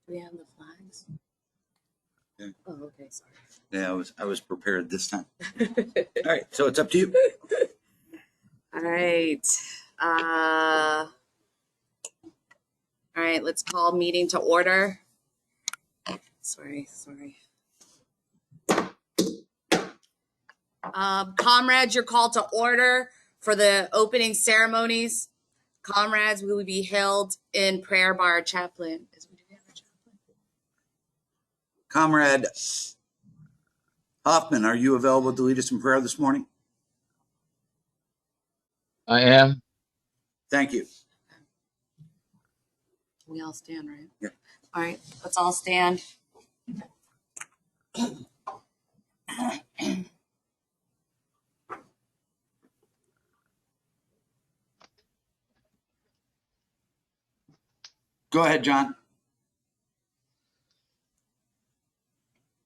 Do we have the flags? Yeah. Oh, okay, sorry. Yeah, I was prepared this time. All right, so it's up to you. All right. All right, let's call meeting to order. Sorry. Comrades, you're called to order for the opening ceremonies. Comrades, we will be held in prayer by our chaplain. Comrade Hoffman, are you available to lead us in prayer this morning? I am. Thank you. We all stand, right? Yep. All right, let's all stand. Go ahead, John.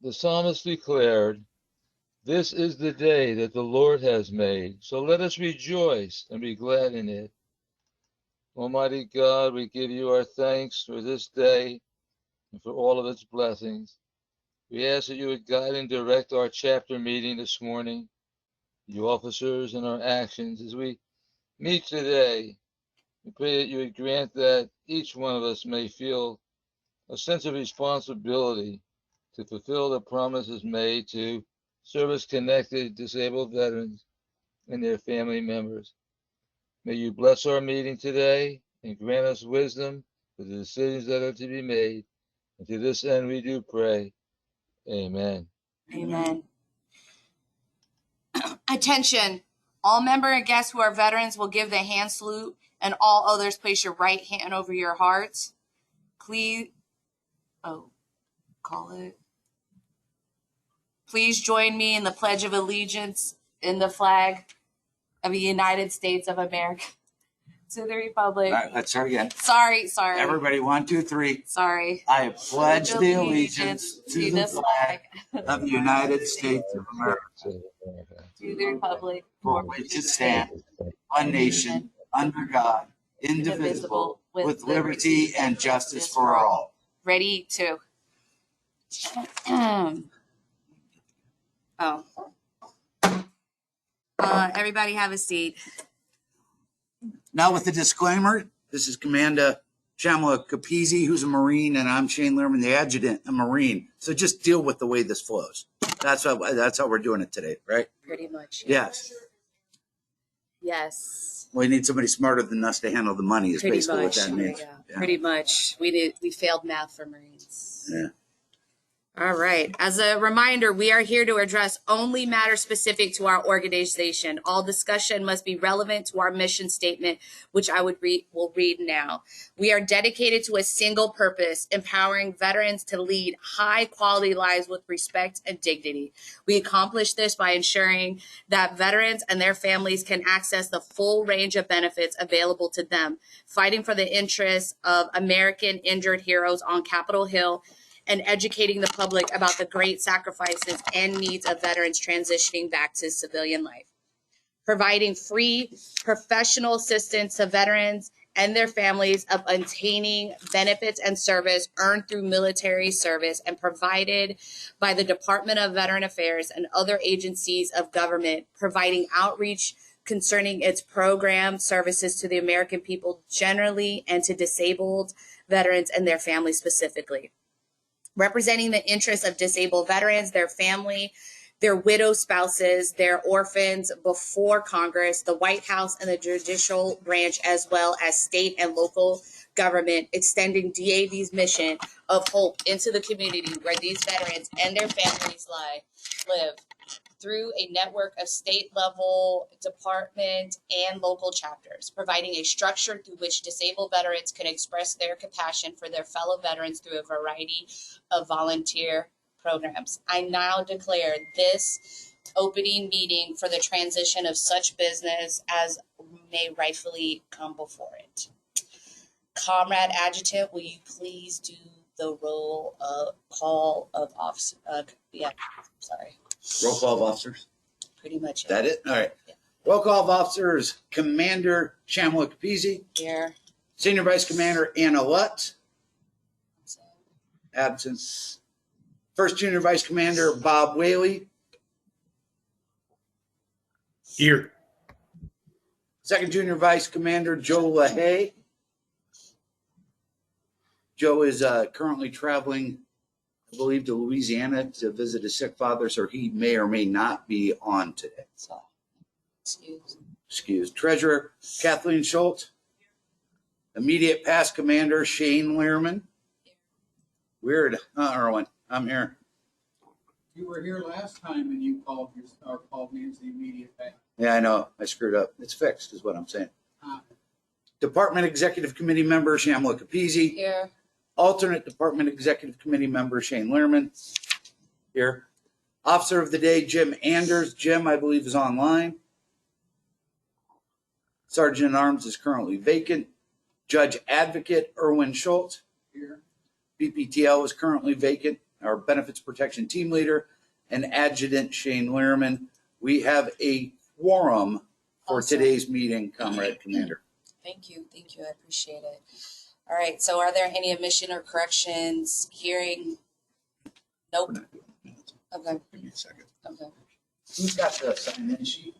The psalmist declared, "This is the day that the Lord has made, so let us rejoice and be glad in it." Almighty God, we give you our thanks for this day and for all of its blessings. We ask that you would guide and direct our chapter meeting this morning, you officers, and our actions as we meet today. We pray that you would grant that each one of us may feel a sense of responsibility to fulfill the promises made to service-connected disabled veterans and their family members. May you bless our meeting today and grant us wisdom for the decisions that are to be made. And to this end we do pray. Amen. Amen. Attention. All member and guests who are veterans will give the hand salute, and all others place your right hand over your hearts. Please join me in the Pledge of Allegiance in the flag of the United States of America. To the Republic. All right, let's start again. Sorry. Everybody, 1, 2, 3. Sorry. I pledge the allegiance to the flag of the United States of America, to the Republic for which it stands, one nation, under God, indivisible, with liberty and justice for all. Ready to. Everybody have a seat. Now with the disclaimer, this is Commander Shamla Capizzi, who's a Marine, and I'm Shane Lerman, the adjutant, a Marine. So just deal with the way this flows. That's how we're doing it today, right? Pretty much. Yes. Yes. We need somebody smarter than us to handle the money is Pretty basically much. what that means. Yeah. Pretty much. We failed math for Marines. Yeah. All right. As a reminder, we are here to address only matters specific to our organization. All discussion must be relevant to our mission statement, which will read now. We are dedicated to a single purpose, empowering veterans to lead high quality lives with respect and dignity. We accomplish this by ensuring that veterans and their families can access the full range of benefits available to them, fighting for the interests of American injured heroes on Capitol Hill, and educating the public about the great sacrifices and needs of veterans transitioning back to civilian life. Providing free professional assistance to veterans and their families of obtaining benefits and service earned through military service and provided by the Department of Veteran Affairs and other agencies of government, providing outreach concerning its program services to the American people generally and to disabled veterans and their families specifically. Representing the interests of disabled veterans, their family, their widow spouses, their orphans before Congress, the White House, and the judicial branch, as well as state and local government, extending DAV's mission of hope into the community where these veterans and their families live through a network of state-level department and local chapters, providing a structure through which disabled veterans can express their compassion for their fellow veterans through a variety of volunteer programs. I now declare this opening meeting for the transition of such business as may rightfully come before it. Comrade Adjutant, will you please do the roll call of officer? Roll call of officers. Pretty much. That it? All right. Yeah. Roll call of officers. Commander Shamla Capizzi. Here. Senior Vice Commander Anna Lutt. absence. First Junior Vice Commander Bob Whaley. Here. Second Junior Vice Commander Joe LaHaye. Joe is currently traveling, I believe, to Louisiana to visit his sick father, so he may or may not be on today. So, Excuse. Treasurer Kathleen Schultz. Immediate past Commander Shane Lehrman. Weird, huh, Erwin? I'm here. You were here last time and you called me as the immediate back. Yeah, I know. I screwed up. It's fixed, is what I'm saying. Department Executive Committee Member Shamla Capizzi. here. Alternate Department Executive Committee Member Shane Lehrman. Here. Officer of the Day Jim Anders. Jim, I believe, is online. Sergeant at Arms is currently vacant. Judge Advocate Erwin Schultz. Here. BPTL is currently vacant. Our Benefits Protection Team Leader and Adjutant Shane Lehrman. We have a quorum for Awesome. today's meeting, Comrade Commander. Thank you. I appreciate it. All right. So, are there any omission or corrections? Hearing? Nope. We're not doing minutes. Okay. Give me a second. Okay. Who's got the sign-in sheet?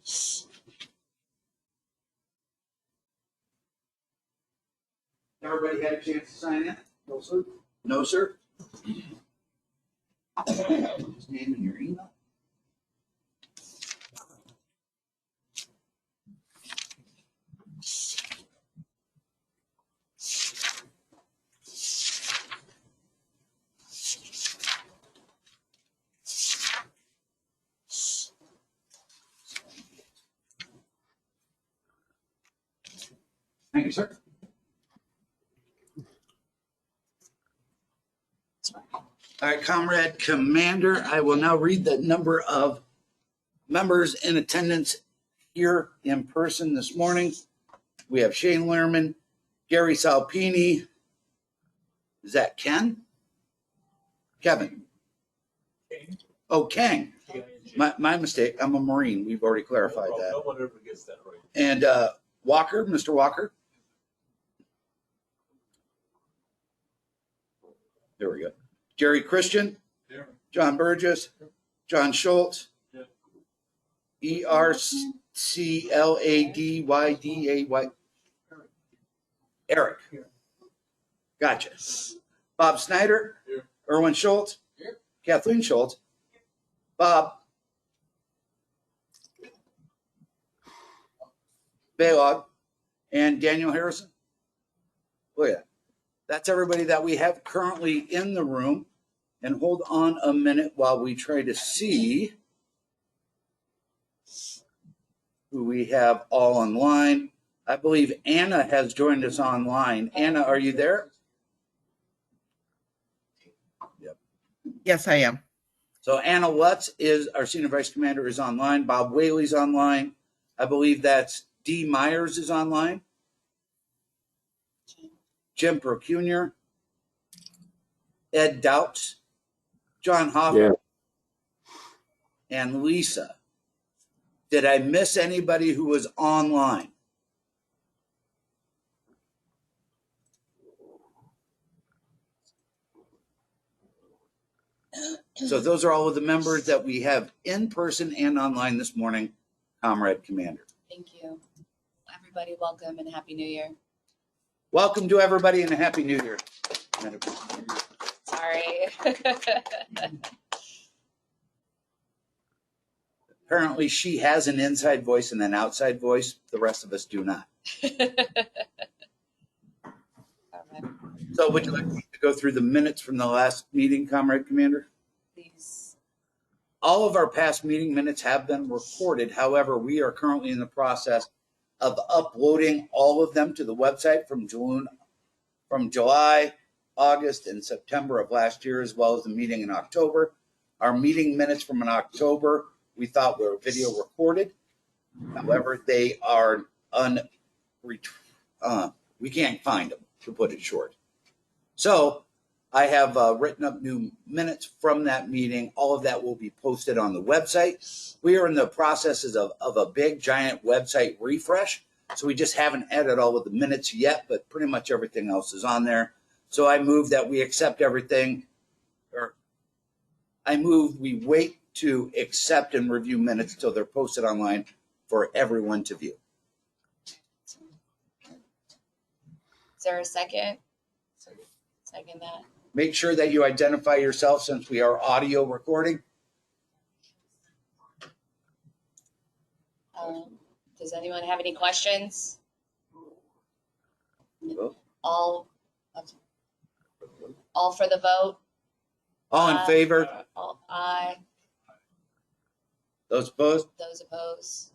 Everybody had a chance to sign in? No, sir. No, sir. Just name and your email. Thank you, sir. All right, Comrade Commander, I will now read the number of members in attendance here in person this morning. We have Shane Lehrman, Gary Salpini. Is that Ken? Kevin? Oh, Kang. My mistake. I'm a Marine. We've already clarified that. No one ever gets that right. And Walker, Mr. Walker. There we go. Jerry Christian, Here. John Burgess, John Schultz, Yeah. ERCLADYDAY. Eric. Gotcha. Bob Snyder, Here. Erwin Schultz, Here. Kathleen Schultz, Bob Baylog, and Daniel Harrison. Oh yeah. That's everybody that we have currently in the room. And hold on a minute while we try to see who we have all online. I believe Anna has joined us online. Anna, are you there? Yep. Yes, I am. So Anna Lutz is our Senior Vice Commander is online. Bob Whaley's online. I believe that's Dee Myers is online. Jim Procunior. Ed Douts. John Hoffman. Yeah. And Lisa. Did I miss anybody who was online? So those are all of the members that we have in person and online this morning, Comrade Commander. Thank you. Everybody, welcome and Happy New Year. Welcome to everybody and a Happy New Year. Sorry. Apparently she has an inside voice and an outside voice. The rest of us do not. So would you like me to go through the minutes from the last meeting, Comrade Commander? Please. All of our past meeting minutes have been recorded. However, we are currently in the process of uploading all of them to the website from July, August, and September of last year, as well as the meeting in October. Our meeting minutes from in October, we thought were video recorded. However, they are we can't find them, to put it short. So I have written up new minutes from that meeting. All of that will be posted on the website. We are in the processes of a big, giant website refresh. So we just haven't added all of the minutes yet, but pretty much everything else is on there. So I move that we accept everything I move we wait to accept and review minutes till they're posted online for everyone to view. Is there a second? Second that. Make sure that you identify yourself since we are audio recording. Does anyone have any questions? Vote. All for the vote? All in favor? All aye. Those opposed? Those opposed?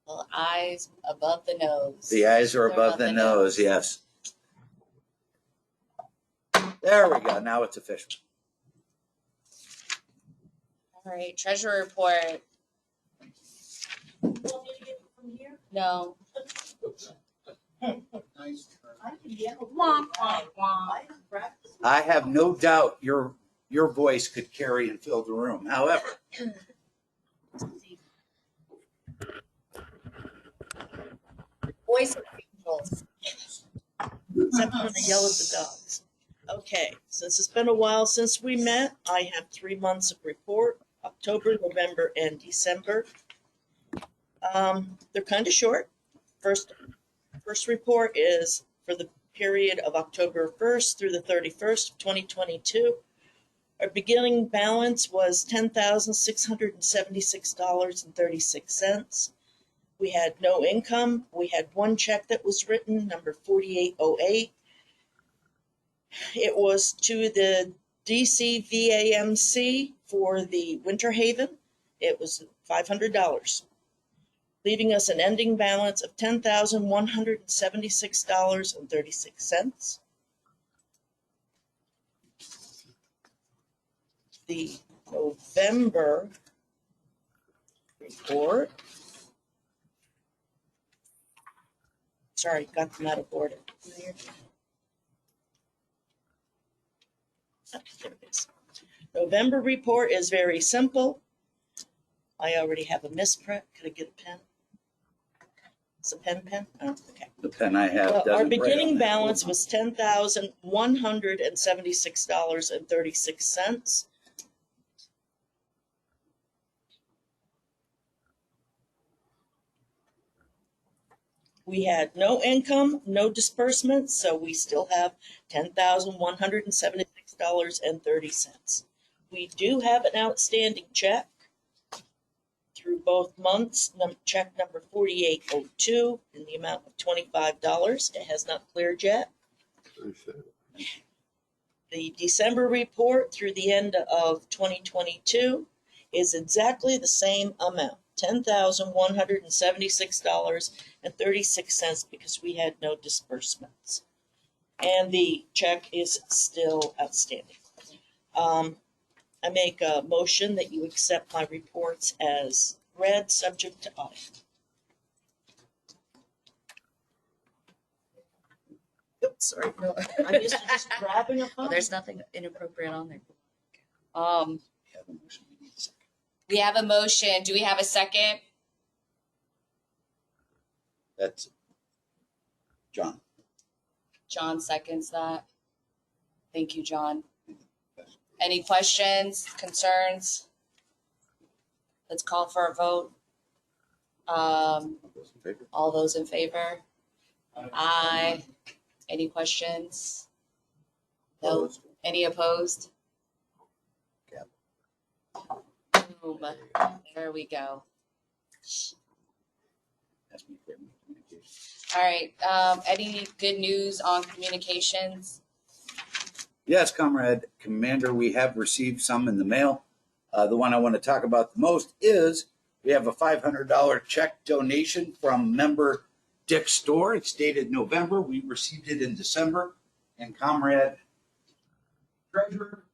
Well, ayes above the nose. The ayes are They're above the nose, yes. There we go. Now it's official. All right, treasurer report. No. Nice try. I have no doubt your voice could carry and fill the room. However, Voice of angels. Except when they yell at the dogs. Okay, since it's been a while since we met, I have 3 months of report, October, November, and December. They're kind of short. First report is for the period of October 1st through the 31st of 2022. Our beginning balance was $10,676.36. We had no income. We had one check that was written, number 4808. It was to the DCVAMC for the Winter Haven. It was $500, leaving us an ending balance of $10,176.36. The November report. Sorry, got them out of order. There it is. November report is very simple. I already have a misprint. Could I get a pen? It's a pen? Oh, okay. the pen I have Well, doesn't our write beginning on that. balance was $10,176.36. We had no income, no disbursements, so we still have $10,176.30. We do have an outstanding check through both months, check number 4802 in the amount of $25. It has not cleared yet. The December report through the end of 2022 is exactly the same amount, $10,176.36, because we had no disbursements. And the check is still outstanding. I make a motion that you accept my reports as read, subject to audit. Oops, sorry. No, I'm used to just grabbing a phone. Well, there's nothing inappropriate on there. We have a motion. Do we have a second? That's John. John seconds that. Thank you, John. Any questions, concerns? Let's call for a vote. All those in favor? Aye. Any questions? No. Opposed? Any opposed? Yep. Boom. There we go. That's me for communication. All right. Any good news on communications? Yes, Comrade Commander, we have received some in the mail. The one I want to talk about the most is we have a $500 check donation from member Dick Store. It's dated November. We received it in December. And Comrade Treasurer,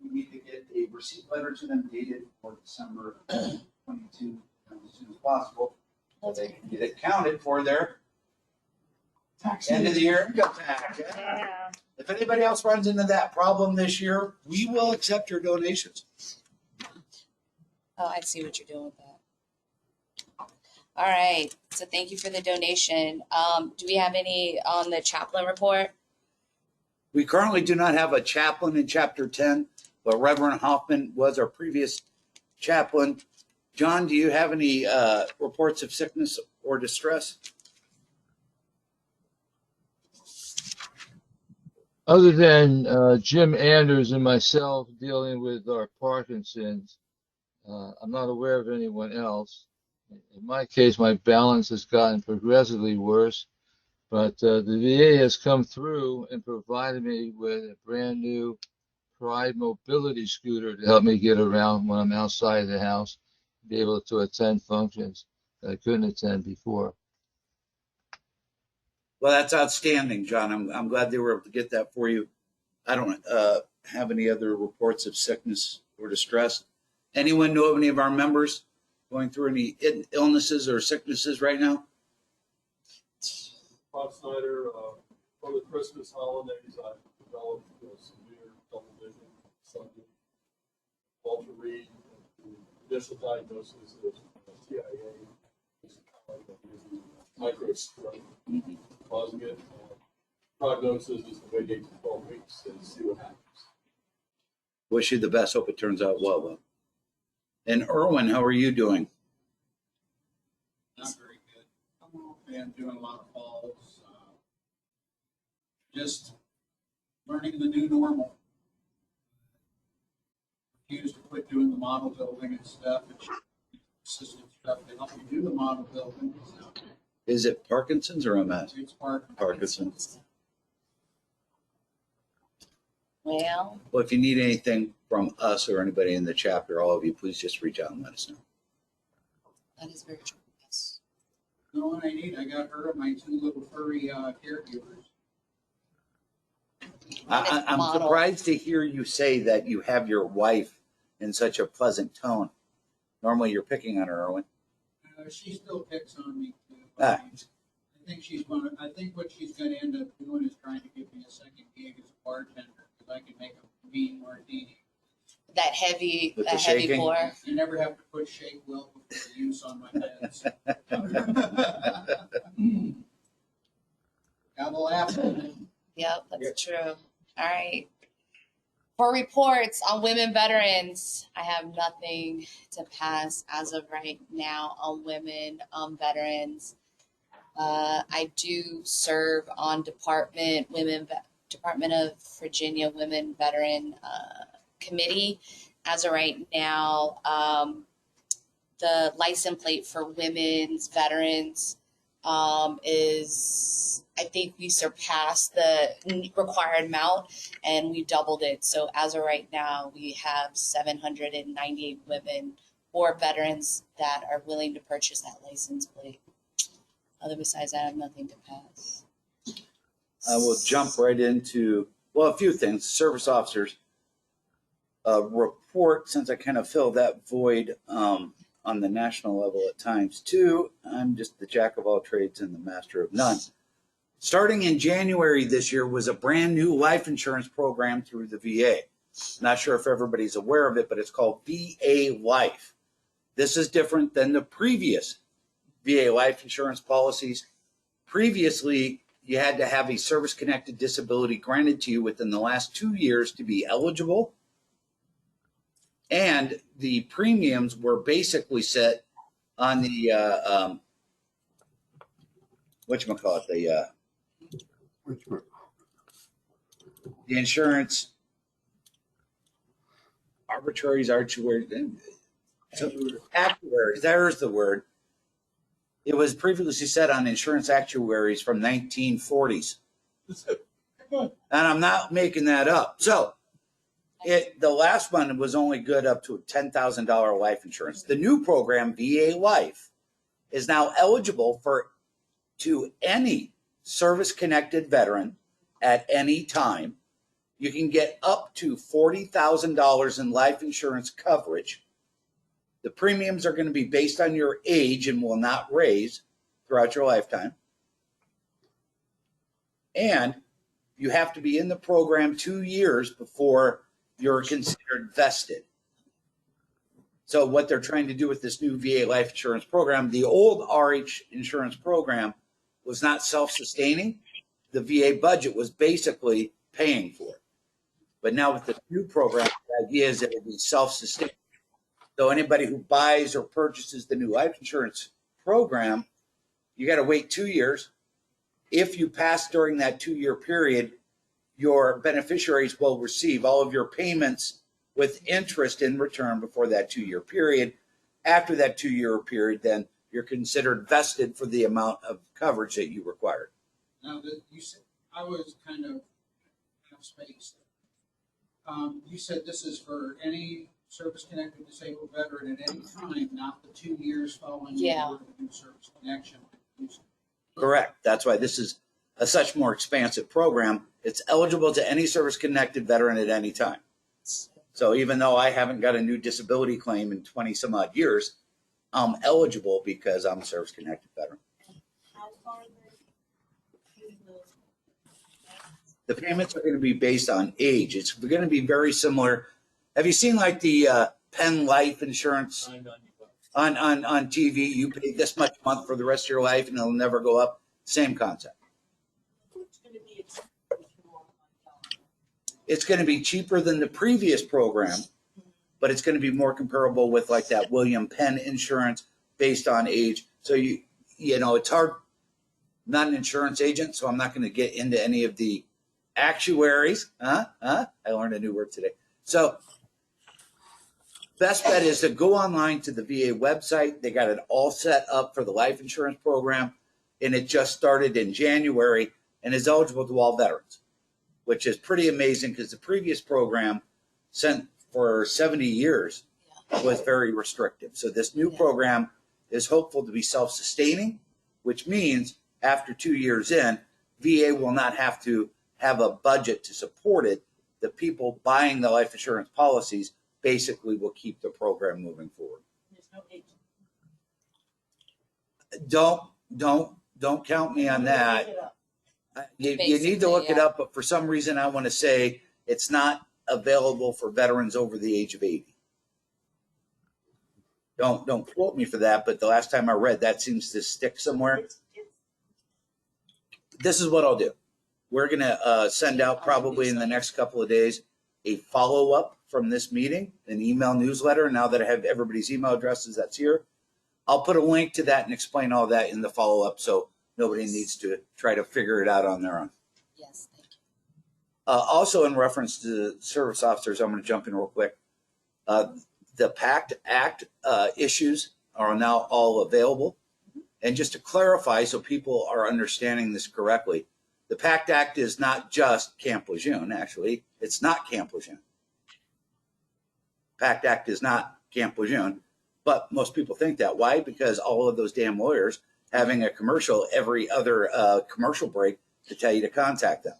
we need to get a receipt letter to them dated for December 22 as soon as possible, so they can get it counted for their end of the year income tax. Yeah. If anybody else runs into that problem this year, we will accept your donations. Oh, I see what you're doing with that. All right. So thank you for the donation. Do we have any on the chaplain report? We currently do not have a chaplain in Chapter 10, but Reverend Hoffman was our previous chaplain. John, do you have any reports of sickness or distress? Other than Jim Anders and myself dealing with our Parkinson's, I'm not aware of anyone else. In my case, my balance has gotten progressively worse, but the VA has come through and provided me with a brand new Pride mobility scooter to help me get around when I'm outside the house, be able to attend functions that I couldn't attend before. Well, that's outstanding, John. I'm glad they were able to get that for you. I don't have any other reports of sickness or distress. Anyone know of any of our members going through any illnesses or sicknesses right now? Bob Snyder, for the Christmas holidays, I developed severe double vision. Sunday. Walter Reed, the initial diagnosis is TIA, microstroke, causing it. Prognosis is to wait 8 to 12 weeks and see what happens. Wish you the best. Hope it turns out well, though. And Erwin, how are you doing? Not very good. Been doing a lot of falls. Just learning the new normal. Refuse to quit doing the model building and stuff, and system stuff to help you do the model building. So Is it Parkinson's or MS? it's part Parkinson's. Well, Well, if you need anything from us or anybody in the chapter, all of you, please just reach out and let us know. that is very true. Yes. the one I need. I got her and my 2 little furry caregivers. I'm Model. surprised to hear you say that you have your wife in such a pleasant tone. Normally you're picking on her, Erwin. She still picks on me too. Ah. I think what she's going to end up doing is trying to give me a second gig as a bartender because I can make a mean martini. That heavy, With that the heavy shaking? pour. You never have to put shake well before use on my meds. Gotta laugh. Yep, that's true. All right. For reports on women veterans, I have nothing to pass as of right now on women veterans. I do serve on Department of Virginia Women Veteran Committee. As of right now, the license plate for women's veterans is, I think we surpassed the required amount and we doubled it. So as of right now, we have 798 women or veterans that are willing to purchase that license plate. Other besides that, I have nothing to pass. I will jump right into, well, a few things. Service officers report, since I kind of fill that void on the national level at times too. I'm just the jack of all trades and the master of none. Starting in January this year was a brand new life insurance program through the VA. Not sure if everybody's aware of it, but it's called VA Life. This is different than the previous VA life insurance policies. Previously, you had to have a service-connected disability granted to you within the last 2 years to be eligible. And the premiums were basically set on the, the insurance actuaries, there's the word. It was previously set on insurance actuaries from 1940s. And I'm not making that up. So the last one was only good up to $10,000 life insurance. The new program, VA Life, is now eligible to any service-connected veteran at any time. You can get up to $40,000 in life insurance coverage. The premiums are going to be based on your age and will not raise throughout your lifetime. And you have to be in the program 2 years before you're considered vested. So what they're trying to do with this new VA life insurance program, the old RH insurance program was not self-sustaining. The VA budget was basically paying for it. But now with the new program, the idea is that it'll be self-sustaining. So anybody who buys or purchases the new life insurance program, you got to wait 2 years. If you pass during that 2-year period, your beneficiaries will receive all of your payments with interest in return before that 2-year period. After that 2-year period, then you're considered vested for the amount of coverage that you required. Now, you said, I was kind of half spaced. You said this is for any service-connected disabled veteran at any time, not the 2 years following the Yeah. award of the new service connection. Correct. That's why this is a such more expansive program. It's eligible to any service-connected veteran at any time. So even though I haven't got a new disability claim in 20 some odd years, I'm eligible because I'm a service-connected veteran. How far The payments are going to be based on age. It's going to be very similar. Have you seen like the Penn Life Insurance on TV? You pay this much a month for the rest of your life and it'll never go up. Same concept. it's going to be? It's going to be cheaper than the previous program, but it's going to be more comparable with like that William Penn insurance based on age. So you know, it's hard. I'm not an insurance agent, so I'm not going to get into any of the actuaries. I learned a new word today. So best bet is to go online to the VA website. They got it all set up for the life insurance program, and it just started in January and is eligible to all veterans, which is pretty amazing because the previous program sent for 70 years was very restrictive. So this new program is hopeful to be self-sustaining, which means after 2 years in, VA will not have to have a budget to support it. The people buying the life insurance policies basically will keep the program moving forward. There's no age. Don't count me on that. You need to look it up, but for some reason I want to say it's not available for veterans over the age of 80. Don't quote me for that, but the last time I read that seems to stick somewhere. This is what I'll do. We're going to send out probably in the next couple of days a follow-up from this meeting, an email newsletter. Now that I have everybody's email addresses that's here, I'll put a link to that and explain all that in the follow-up so nobody needs to try to figure it out on their own. Yes, thank you. Also in reference to service officers, I'm going to jump in real quick. The PACT Act issues are now all available. And just to clarify so people are understanding this correctly, the PACT Act is not just Camp Lejeune, actually. It's not Camp Lejeune. PACT Act is not Camp Lejeune, but most people think that. Why? Because all of those damn lawyers having a commercial every other commercial break to tell you to contact them.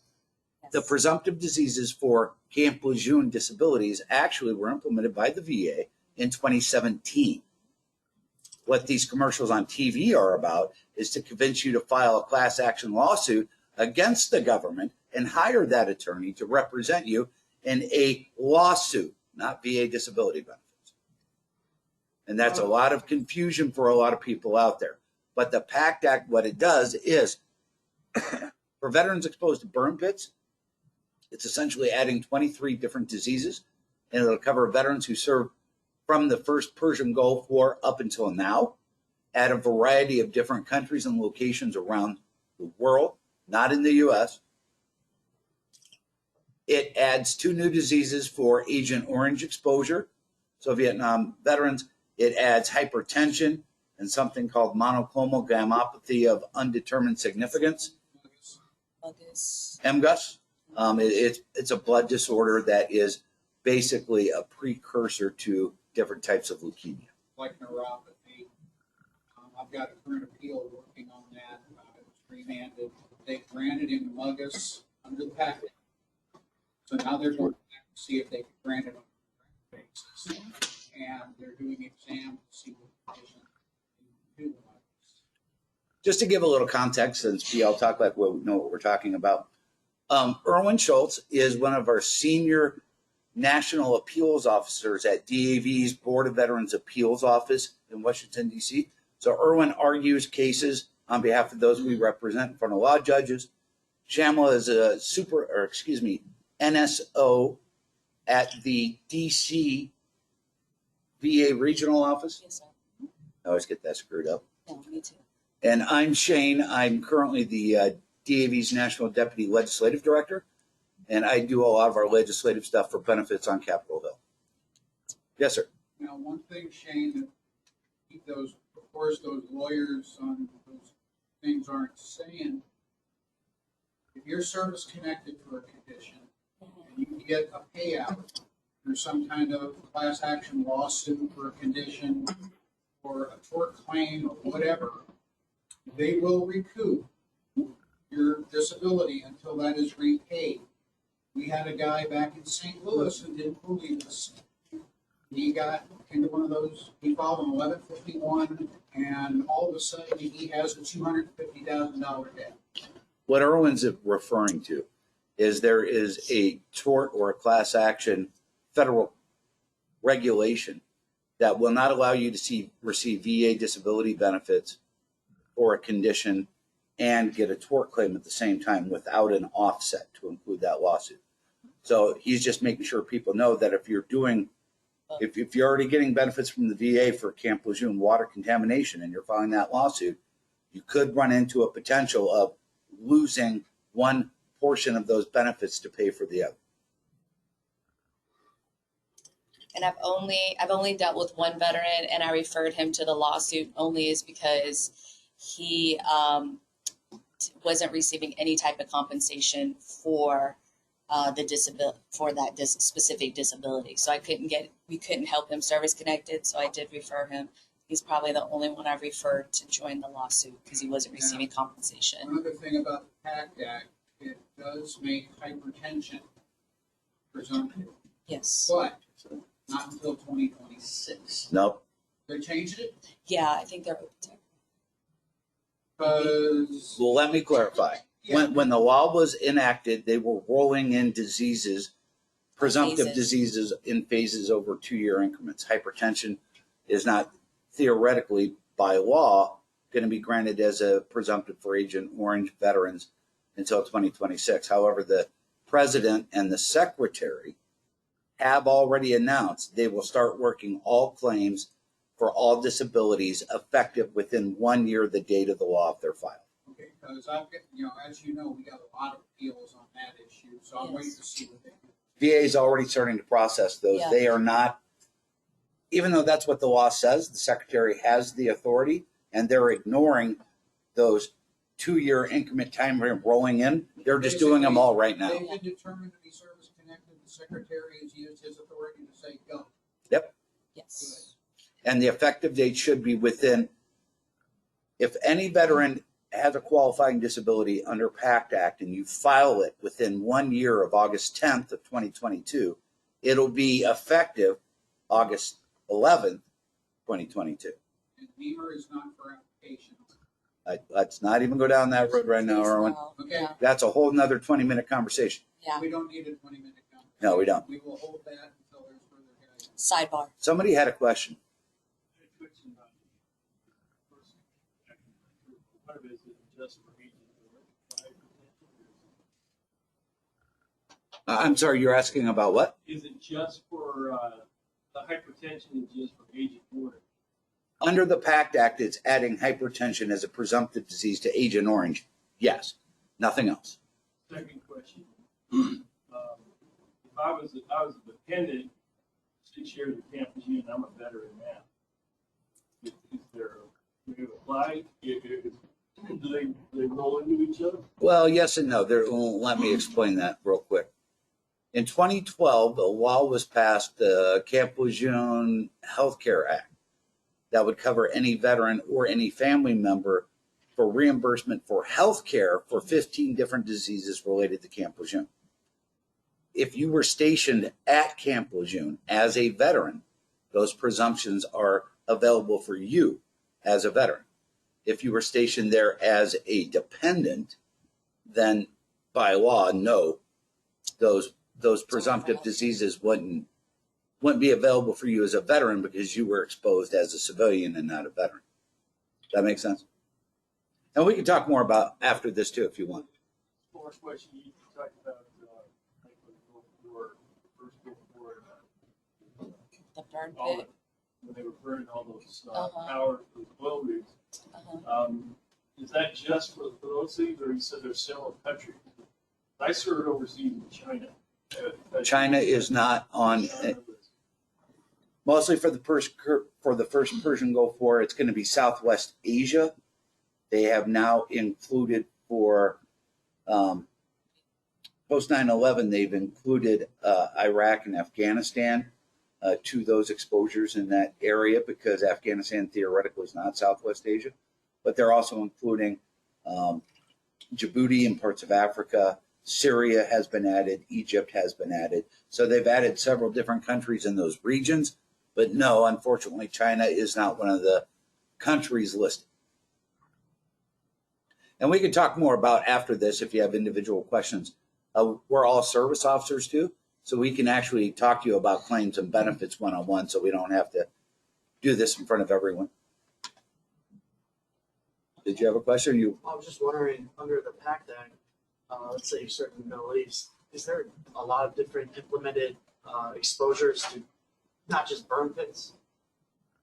Yes. The presumptive diseases for Camp Lejeune disabilities actually were implemented by the VA in 2017. What these commercials on TV are about is to convince you to file a class action lawsuit against the government and hire that attorney to represent you in a lawsuit, not VA disability benefits. And that's a lot of confusion for a lot of people out there. But the PACT Act, what it does is for veterans exposed to burn pits, it's essentially adding 23 different diseases, and it'll cover veterans who served from the first Persian Gulf War up until now at a variety of different countries and locations around the world, not in the U.S. It adds 2 new diseases for Agent Orange exposure. So Vietnam veterans, it adds hypertension and something called monoclonal gammopathy of undetermined significance, MGUS. It's a blood disorder that is basically a precursor to different types of leukemia. Like neuropathy. I've got a current appeal working on that. It was remanded. They granted him MUGUS under the packet. So now they're going back to see if they can grant it on a direct basis. And they're doing exams to see what condition they can do MUGUS. Just to give a little context, since we all talk like we know what we're talking about, Erwin Schultz is one of our senior national appeals officers at DAV's Board of Veterans Appeals Office in Washington, D.C. So Erwin argues cases on behalf of those we represent in front of law judges. Shamla is a NSO at the DC VA regional office. Yes, sir. I always get that screwed up. No, me too. And I'm Shane. I'm currently the DAV's National Deputy Legislative Director, and I do a lot of our legislative stuff for benefits on Capitol Hill. Yes, sir. Now, one thing, Shane, that keep those, of course, those lawyers on those things aren't saying, if you're service connected for a condition and you get a payout through some kind of class action lawsuit for a condition or a tort claim or whatever, they will recoup your disability until that is repaid. We had a guy back in St. Louis who didn't believe us. He got into one of those, he filed an 1151, and all of a sudden he has a $250,000 debt. What Erwin's referring to is there is a tort or a class action federal regulation that will not allow you to receive VA disability benefits for a condition and get a tort claim at the same time without an offset to include that lawsuit. So he's just making sure people know that if you're doing, if you're already getting benefits from the VA for Camp Lejeune water contamination and you're filing that lawsuit, you could run into a potential of losing one portion of those benefits to pay for the other. And I've only dealt with one veteran, and I referred him to the lawsuit only is because he wasn't receiving any type of compensation for specific disability. So we couldn't help him service connected. So I did refer him. He's probably the only one I've referred to join the lawsuit because he wasn't receiving compensation. Another thing about the PACT Act, it does make hypertension presumptive, Yes. but not until 2026. Nope. They changed it Yeah, I think they're open to it. because. Well, let me clarify. When the law was enacted, they were rolling in diseases, presumptive Phases. diseases in phases over 2-year increments. Hypertension is not theoretically by law going to be granted as a presumptive for Agent Orange veterans until 2026. However, the president and the secretary have already announced they will start working all claims for all disabilities effective within 1 year of the date of the law if they're filed. Okay, because I've got, as you know, we got a lot of appeals on that issue, so I'm waiting to see what they do. VA is already starting to process those. Yeah. They are not, even though that's what the law says, the secretary has the authority, and they're ignoring those 2-year increment time frame rolling in. They're just doing them all right now. They've been determined to be service connected. The secretary has used his authority to say go. Yes. And the effective date should be within, if any veteran has a qualifying disability under PACT Act and you file it within 1 year of August 10th of 2022, it'll be effective August 11th, 2022. And Beamer is not for application. Let's not even go down that road right now, Erwin. Okay. Yeah. That's a whole nother 20-minute conversation. Yeah. We don't need a 20-minute conversation. No, we don't. We will hold that until there's further guidance. Sidebar. Somebody had a question. Part of it is just for agent or I'm sorry, you're asking about what? Is it just for the hypertension is just for Agent Orange? Under the PACT Act, it's adding hypertension as a presumptive disease to Agent Orange. Yes, nothing else. Second question. If I was a dependent 6 years at Camp Lejeune, I'm a veteran now. Is there a way to apply? Do they roll into each other? Well, yes and no. Let me explain that real quick. In 2012, a law was passed, the Camp Lejeune Healthcare Act, that would cover any veteran or any family member for reimbursement for health care for 15 different diseases related to Camp Lejeune. If you were stationed at Camp Lejeune as a veteran, those presumptions are available for you as a veteran. If you were stationed there as a dependent, then by law, no, those presumptive diseases wouldn't be available for you as a veteran because you were exposed as a civilian and not a veteran. That makes sense? And we can talk more about after this too, if you want. First question, you talked about like your first Gulf War Burn all pit. when they were burning all those Uh-huh. power for the oil rigs. Is that just for those things, or you said there's several countries? I served overseas in China. China is not on, mostly for the first Persian Gulf War. It's going to be Southwest Asia. They have now included for post 9/11. They've included Iraq and Afghanistan to those exposures in that area because Afghanistan theoretically is not Southwest Asia, but they're also including Djibouti and parts of Africa. Syria has been added. Egypt has been added. So they've added several different countries in those regions. But no, unfortunately, China is not one of the countries listed. And we can talk more about after this if you have individual questions. We're all service officers too, so we can actually talk to you about claims and benefits one-on-one, so we don't have to do this in front of everyone. Did you have a question? I was just wondering, under the PACT Act, let's say you serve in the Middle East, is there a lot of different implemented exposures to not just burn pits?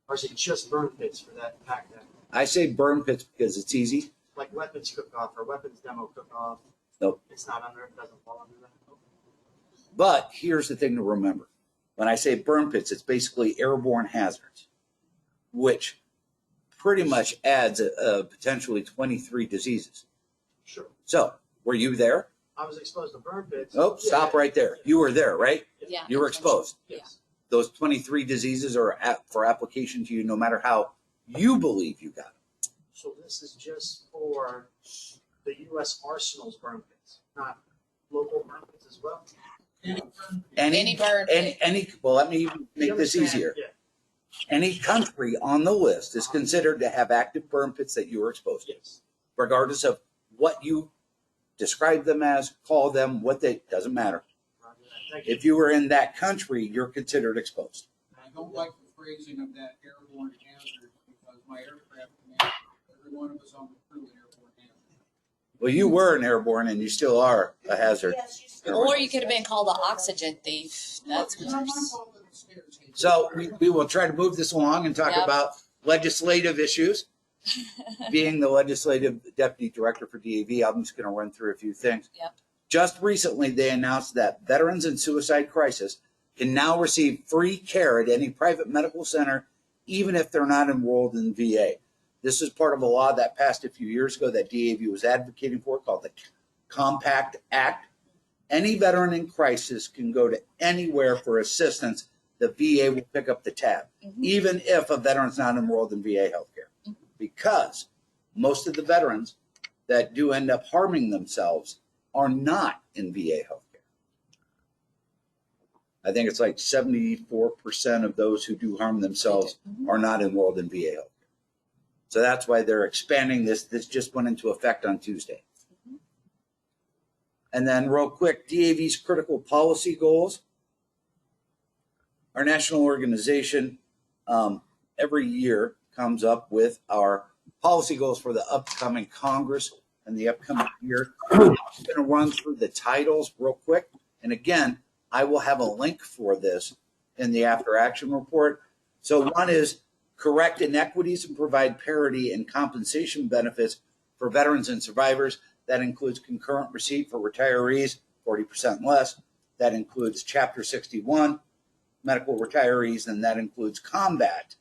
Or is it just burn pits for that PACT Act? I say burn pits because it's easy. Like weapons cook-off or weapons demo cook-off? Nope. It's not under, it doesn't fall under that? But here's the thing to remember. When I say burn pits, it's basically airborne hazards, which pretty much adds potentially 23 diseases. Sure. So, were you there? I was exposed to burn pits. Oh, stop right there. You were there, right? Yeah. You were exposed. Yes. Those 23 diseases are for application to you no matter how you believe you got them. So this is just for the U.S. Arsenal's burn pits, not local burn pits as well? Any burn pit. Well, let me make You this understand? easier. Yeah. Any country on the list is considered to have active burn pits that you were exposed to, Yes. regardless of what you describe them as, call them, doesn't matter. Roger that. Thank you. If you were in that country, you're considered exposed. I don't like the phrasing of that airborne hazard because my aircraft commander, every one of us on the crew, an airborne hazard. Well, you were an airborne and you still are a hazard. Yes, you still. Or you could have been called an oxygen thief. That's It's not my worse. fault that the stairs hate So we will try to move this along and talk Yep. about legislative issues. Being the legislative deputy director for DAV, I'm just going to run through a few things. Yep. Just recently, they announced that veterans in suicide crisis can now receive free care at any private medical center, even if they're not enrolled in VA. This is part of a law that passed a few years ago that DAV was advocating for, called the Compact Act. Any veteran in crisis can go to anywhere for assistance. The VA will pick up the tab, even if a veteran's not enrolled in VA healthcare. Because most of the veterans that do end up harming themselves are not in VA healthcare. I think it's like 74% of those who do harm themselves are not enrolled in VA healthcare. So that's why they're expanding this. This just went into effect on Tuesday. And then real quick, DAV's critical policy goals. Our national organization every year comes up with our policy goals for the upcoming Congress and the upcoming year. I'm going to run through the titles real quick. And again, I will have a link for this in the after action report. So one is correct inequities and provide parity and compensation benefits for veterans and survivors. That includes concurrent receipt for retirees, 40% less. That includes Chapter 61 medical retirees, and that includes combat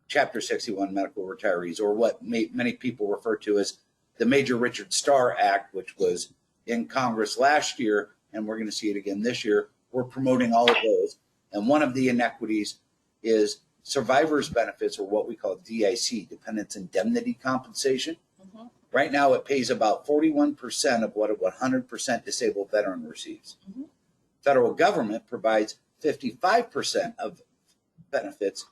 Chapter 61 medical retirees, or what many people refer to as the Major Richard Starr Act, which was in Congress last year, and we're going to see it again this year. We're promoting all of those. And one of the inequities is survivors' benefits, or what we call DIC, Dependents Indemnity Compensation. Right now, it pays about 41% of what a 100% disabled veteran receives. Federal government provides 55% of benefits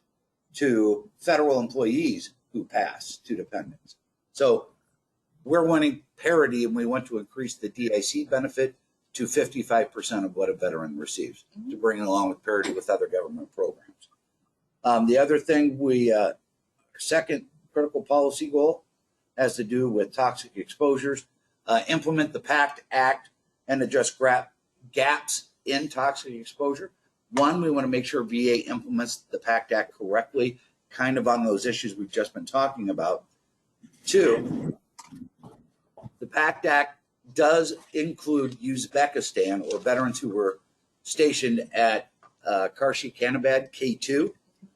to federal employees who pass to dependents. So we're wanting parity, and we want to increase the DIC benefit to 55% of what a veteran receives to bring it along with parity with other government programs. The other thing our second critical policy goal has to do with toxic exposures. Implement the PACT Act and address gaps in toxic exposure. One, we want to make sure VA implements the PACT Act correctly, kind of on those issues we've just been talking about. Two, the PACT Act does include Uzbekistan, or veterans who were stationed at Karshi-Kanabad K2,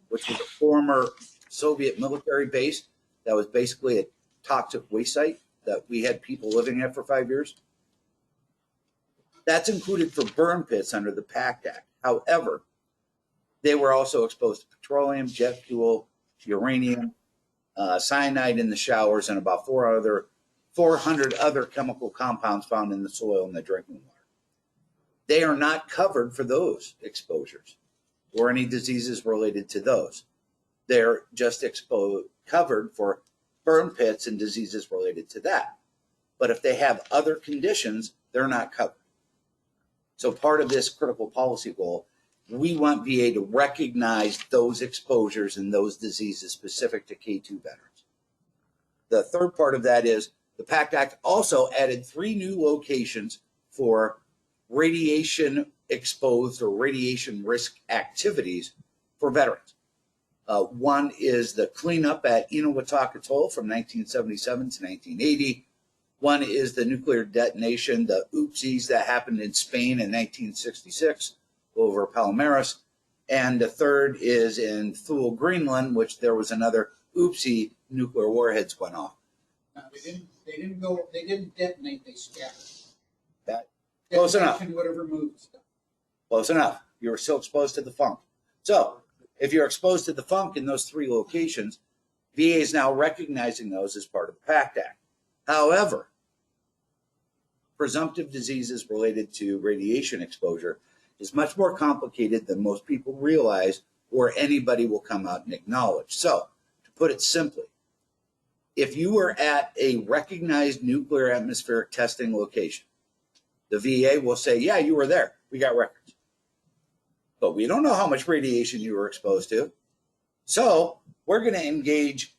which was a former Soviet military base that was basically a toxic waste site that we had people living at for 5 years. That's included for burn pits under the PACT Act. However, they were also exposed to petroleum, jet fuel, uranium, cyanide in the showers, and about 400 other chemical compounds found in the soil and the drinking water. They are not covered for those exposures or any diseases related to those. They're just covered for burn pits and diseases related to that. But if they have other conditions, they're not covered. So part of this critical policy goal, we want VA to recognize those exposures and those diseases specific to K2 veterans. The third part of that is the PACT Act also added 3 new locations for radiation exposed or radiation risk activities for veterans. One is the cleanup at Eniwetok Atoll from 1977 to 1980. One is the nuclear detonation, the oopsies that happened in Spain in 1966 over Palomares. And the third is in Thule, Greenland, which there was another oopsie, nuclear warheads went off. No, they didn't detonate, they scattered. That, close enough. Detonation would have removed stuff. Close enough. You were still exposed to the funk. So if you're exposed to the funk in those 3 locations, VA is now recognizing those as part of the PACT Act. However, presumptive diseases related to radiation exposure is much more complicated than most people realize or anybody will come out and acknowledge. So, to put it simply, if you were at a recognized nuclear atmospheric testing location, the VA will say, yeah, you were there. We got records. But we don't know how much radiation you were exposed to. So, we're going to engage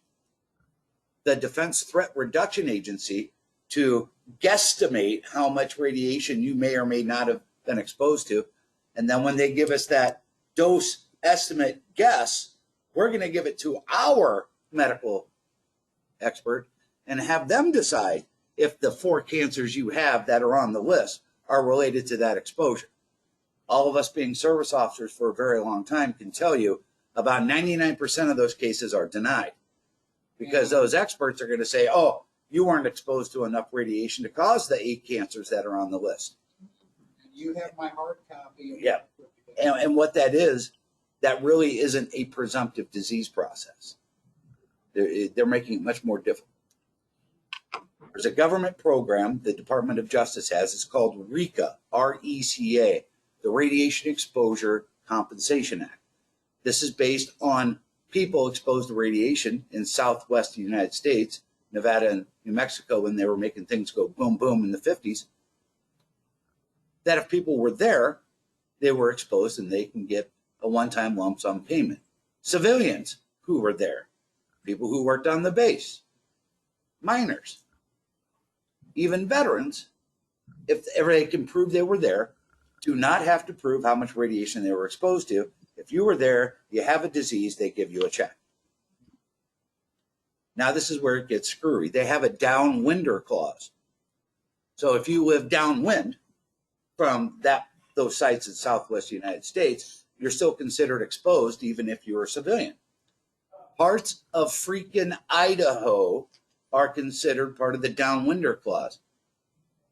the Defense Threat Reduction Agency to guesstimate how much radiation you may or may not have been exposed to. And then when they give us that dose estimate guess, we're going to give it to our medical expert and have them decide if the 4 cancers you have that are on the list are related to that exposure. All of us being service officers for a very long time can tell you about 99% of those cases are denied because those experts are going to say, oh, you weren't exposed to enough radiation to cause the 8 cancers that are on the list. You have my hard copy. Yeah. And what that is, that really isn't a presumptive disease process. They're making it much more difficult. There's a government program the Department of Justice has. It's called RECA, R-E-C-A, the Radiation Exposure Compensation Act. This is based on people exposed to radiation in Southwest United States, Nevada and New Mexico, when they were making things go boom, boom in the 50s, that if people were there, they were exposed and they can get a one-time lump sum payment. Civilians who were there, people who worked on the base, minors, even veterans, if they can prove they were there, do not have to prove how much radiation they were exposed to. If you were there, you have a disease, they give you a check. Now, this is where it gets screwy. They have a downwinder clause. So if you live downwind from those sites in Southwest United States, you're still considered exposed even if you're a civilian. Parts of freaking Idaho are considered part of the downwinder clause.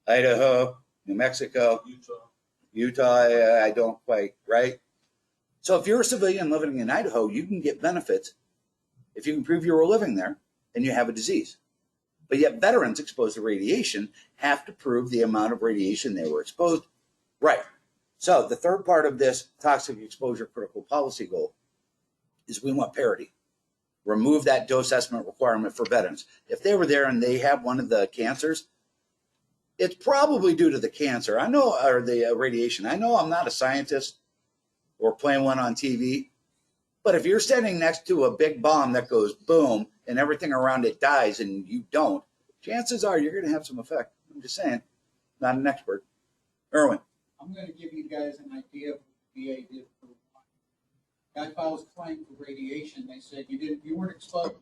Idaho, New Mexico, Utah, I don't quite, right? So if you're a civilian living in Idaho, you can get benefits if you can prove you were living there and you have a disease. But yet veterans exposed to radiation have to prove the amount of radiation they were exposed. Right. So the third part of this toxic exposure critical policy goal is we want parity. Remove that dose estimate requirement for veterans. If they were there and they have one of the cancers, it's probably due to the cancer. I know, or the radiation. I know I'm not a scientist or playing one on TV, but if you're standing next to a big bomb that goes boom and everything around it dies and you don't, chances are you're going to have some effect. I'm just saying, not an expert. Erwin. I'm going to give you guys an idea of what the VA did for Guy files a claim for radiation. They said you weren't exposed.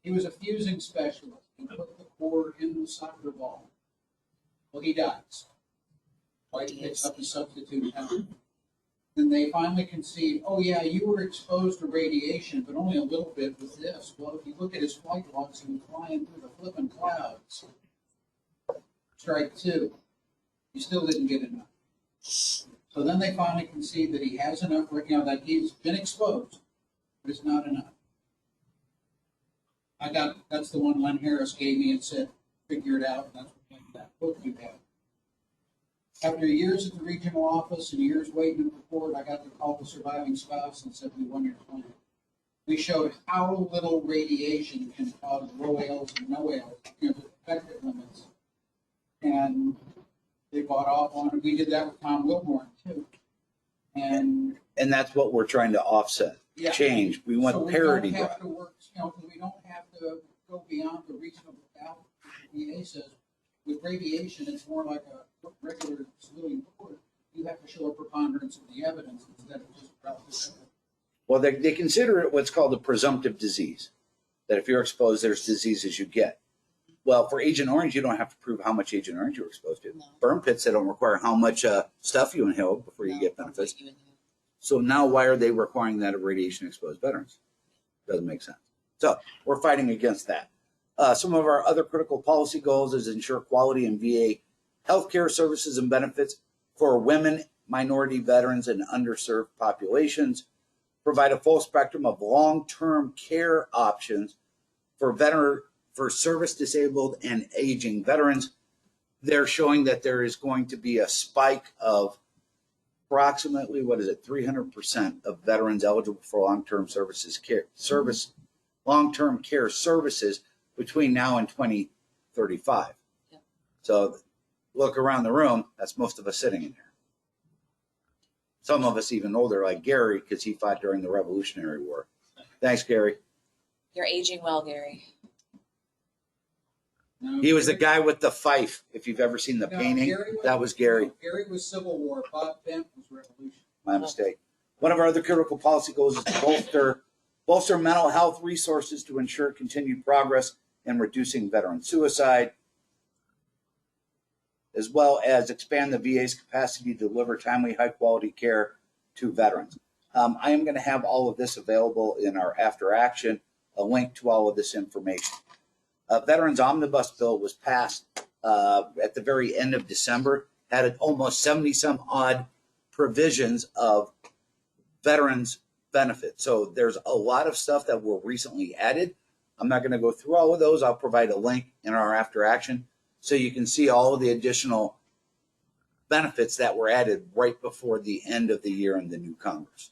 He was a fusing specialist. He put the cord in the solder ball. Well, he dies. Wife picks up a substitute pound. Then they finally concede, oh yeah, you were exposed to radiation, but only a little bit with this. Well, if you look at his flight logs, he was flying through the flipping clouds. Strike two. You still didn't get enough. So then they finally concede that he has enough, that he's been exposed, but it's not enough. That's the one Len Harris gave me and said, figure it out, and that's what that book you have. After years at the regional office and years waiting in court, I got to call the surviving spouse and said, we won your claim. We showed how little radiation can cause low ALs and no ALs, the effective limits. And they bought off on it. We did that with Tom Wilborn too. And that's what we're trying to offset, change. We want parity. We don't have to work, we don't have to go beyond the reasonable doubt. The VA says with radiation, it's more like a regular civilian court. You have to show a preponderance of the evidence instead of just relative evidence. Well, they consider it what's called a presumptive disease, that if you're exposed, there's diseases you get. Well, for Agent Orange, you don't have to prove how much Agent Orange you're exposed to. No. Burn pits, they don't require how much stuff you inhaled before you get benefits. So now why are they requiring that of radiation-exposed veterans? Doesn't make sense. So we're fighting against that. Some of our other critical policy goals is ensure quality in VA healthcare services and benefits for women, minority veterans, and underserved populations. Provide a full spectrum of long-term care options for service-disabled and aging veterans. They're showing that there is going to be a spike of approximately, 300% of veterans eligible for long-term long-term care services between now and 2035. Yeah. So look around the room, that's most of us sitting in here. Some of us even older, like Gary, because he fought during the Revolutionary War. Thanks, Gary. You're aging well, Gary. No, he was the guy with the fife. If you've ever seen the painting, that was Gary. No, Gary was Civil War. Bob Bent was Revolution. My mistake. One of our other critical policy goals is to bolster mental health resources to ensure continued progress in reducing veteran suicide, as well as expand the VA's capacity to deliver timely, high-quality care to veterans. I am going to have all of this available in our after action, a link to all of this information. Veterans Omnibus Bill was passed at the very end of December, had almost 70-some odd provisions of veterans benefits. So there's a lot of stuff that were recently added. I'm not going to go through all of those. I'll provide a link in our after action so you can see all of the additional benefits that were added right before the end of the year in the new Congress.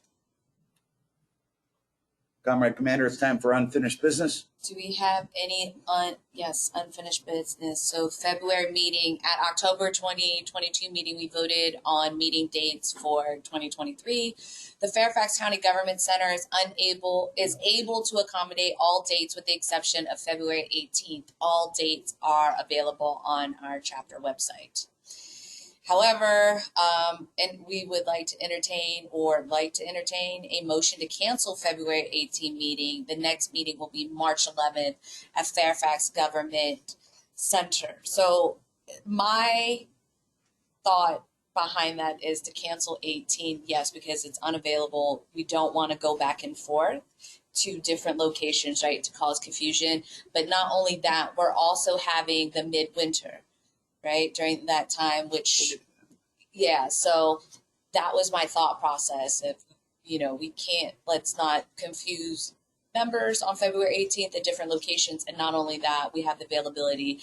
Comrade Commander, it's time for unfinished business. Do we have any unfinished business? So February meeting, at October 2022 meeting, we voted on meeting dates for 2023. The Fairfax County Government Center is able to accommodate all dates with the exception of February 18th. All dates are available on our chapter website. However, and we would like to entertain a motion to cancel February 18 meeting. The next meeting will be March 11th at Fairfax Government Center. So my thought behind that is to cancel 18, yes, because it's unavailable. We don't want to go back and forth to different locations, right, to cause confusion. But not only that, we're also having the midwinter, right, during that time, which, so that was my thought process. If, let's not confuse members on February 18th at different locations. And not only that, we have the availability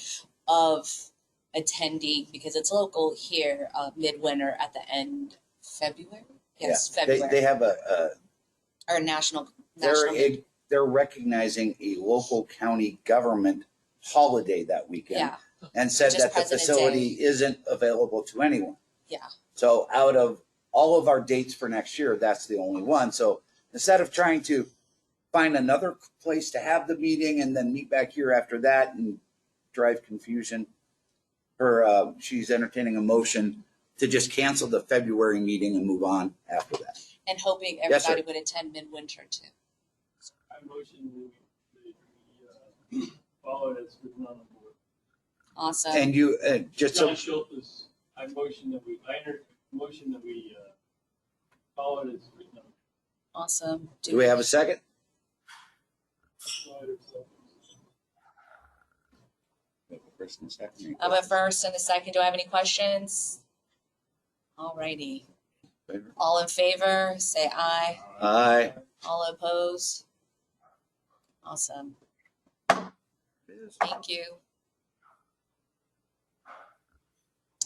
of attending, because it's local here, midwinter at the end of February. Yes, February. They have our national. They're recognizing a local county government holiday that weekend. Yeah. And said that the facility isn't available to anyone. Yeah. So out of all of our dates for next year, that's the only one. So instead of trying to find another place to have the meeting and then meet back here after that and drive confusion, she's entertaining a motion to just cancel the February meeting and move on after that. and hoping Yes, sir. everybody would attend midwinter too. I motion that we follow it as written on the board. Awesome. And you, just so, John Schultz, I motion that we follow it as written on. Awesome. do we have a second? First and second. I have a first and a second. Do I have any questions? All righty. All in favor, say aye. Aye. All opposed? Awesome. Thank you.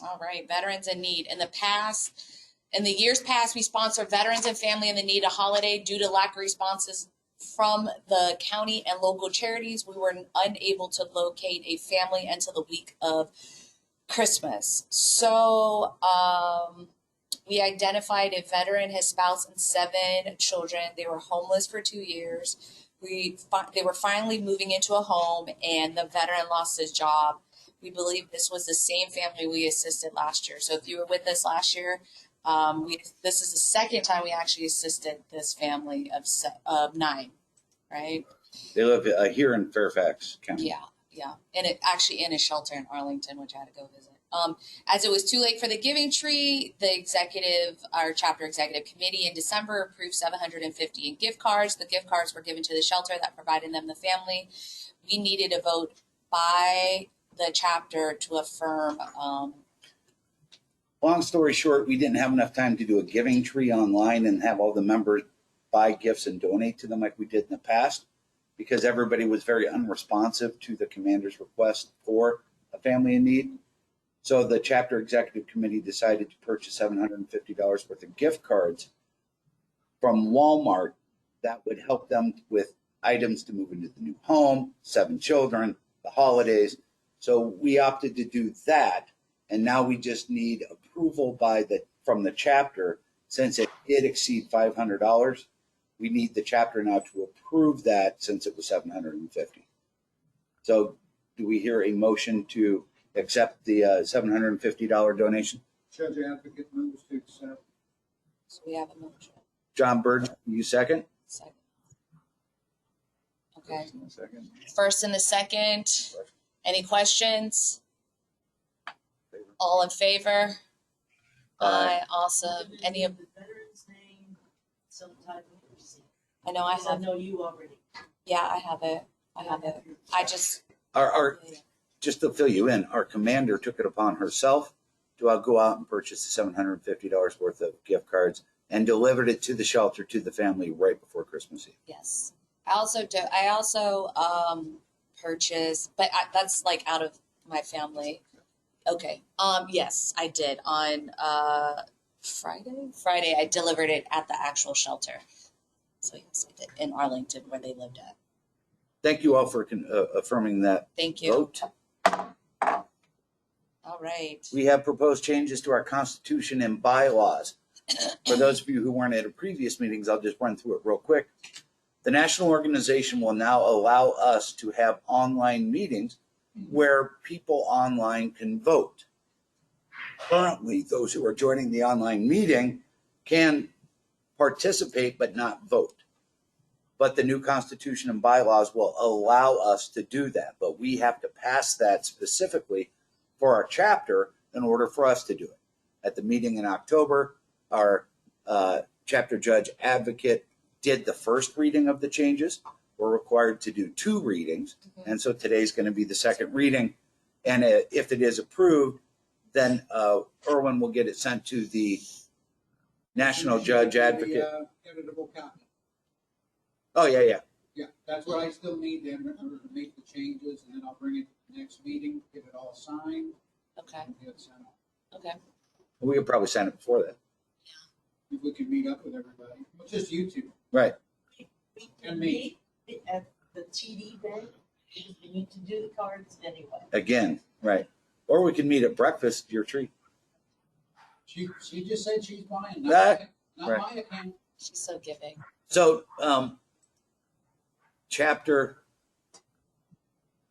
All right, veterans in need. In the years past, we sponsor veterans and family in the need a holiday due to lack of responses from the county and local charities. We were unable to locate a family until the week of Christmas. So, we identified a veteran, his spouse, and 7 children. They were homeless for 2 years. They were finally moving into a home, and the veteran lost his job. We believe this was the same family we assisted last year. So if you were with us last year, this is the second time we actually assisted this family of 9, right? They live here in Fairfax County. Yeah. And it actually in a shelter in Arlington, which I had to go visit. As it was too late for the Giving Tree, our chapter executive committee in December approved $750 in gift cards. The gift cards were given to the shelter that provided them the family. We needed a vote by the chapter to affirm. Long story short, we didn't have enough time to do a Giving Tree online and have all the members buy gifts and donate to them like we did in the past, because everybody was very unresponsive to the commander's request for a family in need. So the chapter executive committee decided to purchase $750 worth of gift cards from Walmart that would help them with items to move into the new home, 7 children, the holidays. So we opted to do that. And now we just need approval from the chapter. Since it did exceed $500, we need the chapter now to approve that, since it was $750. So do we hear a motion to accept the $750 donation? Judge Advocate moves to accept. So we have a motion. John Bird, you second? Second. Okay. Second. First and the second. Any questions? All in favor? Aye. Awesome. Any of The veteran's name, some type of receipt. I know I Because I have. know you already. Yeah, I have it. I just. Just to fill you in, our commander took it upon herself to go out and purchase the $750 worth of gift cards and delivered it to the shelter, to the family, right before Christmas Eve. Yes. I also purchased, but that's like out of my family. Okay. Yes, I did on Friday I delivered it at the actual shelter. So yes, I did, in Arlington, where they lived at. Thank you all for affirming that Thank you. vote. All right. We have proposed changes to our Constitution and bylaws. For those of you who weren't at previous meetings, I'll just run through it real quick. The national organization will now allow us to have online meetings where people online can vote. Currently, those who are joining the online meeting can participate but not vote. But the new Constitution and bylaws will allow us to do that. But we have to pass that specifically for our chapter in order for us to do it. At the meeting in October, our chapter judge advocate did the first reading of the changes. We're required to do 2 readings. And so today's going to be the second reading. And if it is approved, then Irwin will get it sent to the national judge advocate. Editable copy. Oh, yeah. Yeah, that's what I still need in order to make the changes, and then I'll bring it to the next meeting, get it all signed, Okay. and get it sent out. Okay. We could probably sign it before that. If we can meet up with everybody, well, just you two. Right. And me. Meet at the TD Bank. We need to do the cards anyway. Again, right. Or we can meet at breakfast, your treat. She just said she's buying, That- not my account. She's so giving. So, chapter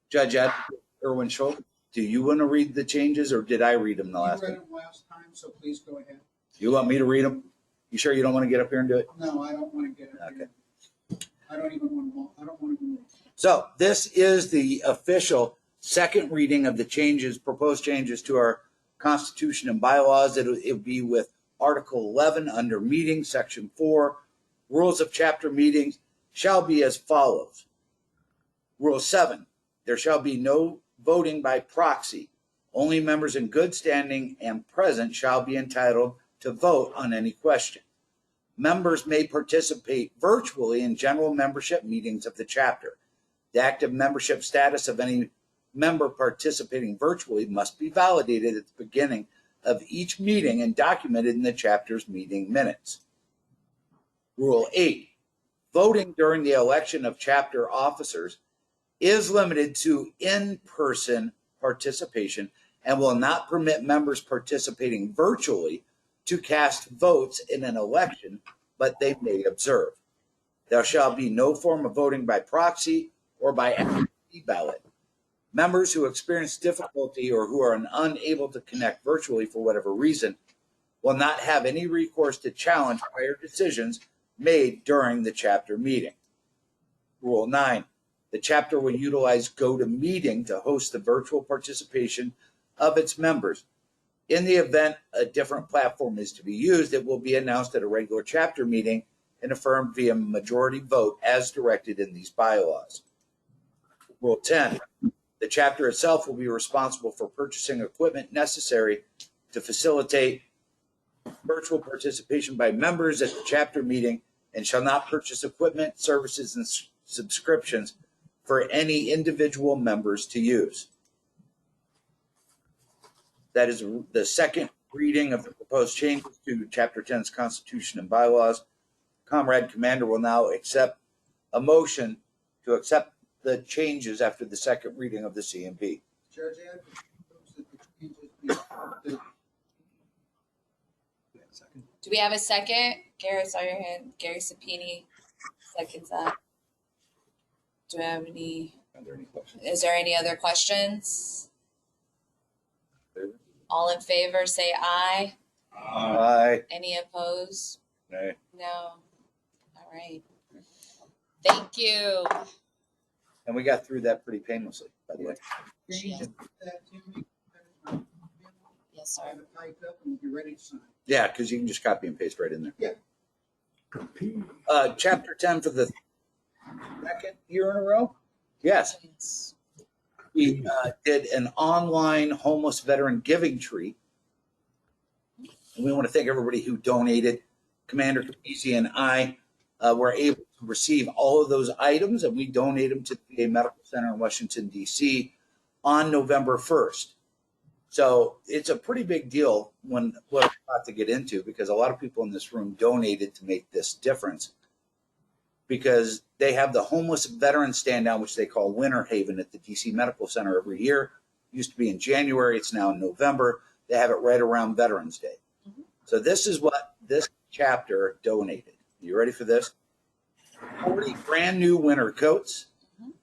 judge advocate Irwin Schultz, do you want to read the changes, or did I read them the You last read time? them last time, so please go ahead. You want me to read them? You sure you don't want to get up here and do it? No, I don't want to get it. Okay. I don't even want to, I don't want to move. So this is the official second reading of the changes, proposed changes to our Constitution and bylaws. It would be with Article 11 under meetings, Section 4. Rules of chapter meetings shall be as follows. Rule 7, there shall be no voting by proxy. Only members in good standing and present shall be entitled to vote on any question. Members may participate virtually in general membership meetings of the chapter. The active membership status of any member participating virtually must be validated at the beginning of each meeting and documented in the chapter's meeting minutes. Rule 8, voting during the election of chapter officers is limited to in-person participation and will not permit members participating virtually to cast votes in an election, but they may observe. There shall be no form of voting by proxy or by absentee ballot. Members who experience difficulty or who are unable to connect virtually for whatever reason will not have any recourse to challenge prior decisions made during the chapter meeting. Rule 9, the chapter will utilize GoToMeeting to host the virtual participation of its members. In the event a different platform is to be used, it will be announced at a regular chapter meeting and affirmed via majority vote as directed in these bylaws. Rule 10, the chapter itself will be responsible for purchasing equipment necessary to facilitate virtual participation by members at the chapter meeting and shall not purchase equipment, services, and subscriptions for any individual members to use. That is the second reading of the proposed changes to Chapter 10's Constitution and bylaws. Comrade Commander will now accept a motion to accept the changes after the second reading of the CMP. Judge Adams moves that the changes be adopted. Do we have a second? Gary, I saw your hand. Gary Sapini seconds that. Do we have any? Are there any questions? Is there any other questions? All in favor, say aye. Aye. Any opposed? Nay. No. All right. Thank you. And we got through that pretty painlessly, by the way. Can you just put that to me? Yes, sir. Have it typed up and be ready to sign. Yeah, because you can just copy and paste right in there. Yeah. Chapter 10 for the second year in a row? Yes. Yes. We did an online homeless veteran giving tree. And we want to thank everybody who donated. Commander Capizzi and I were able to receive all of those items, and we donate them to the VA Medical Center in Washington, D.C. on November 1st. So it's a pretty big deal when what I'm about to get into, because a lot of people in this room donated to make this difference, because they have the homeless veteran stand down, which they call Winter Haven at the DC Medical Center every year. It used to be in January. It's now in November. They have it right around Veterans Day. Mhm. So this is what this chapter donated. You ready for this? 40 brand new winter coats,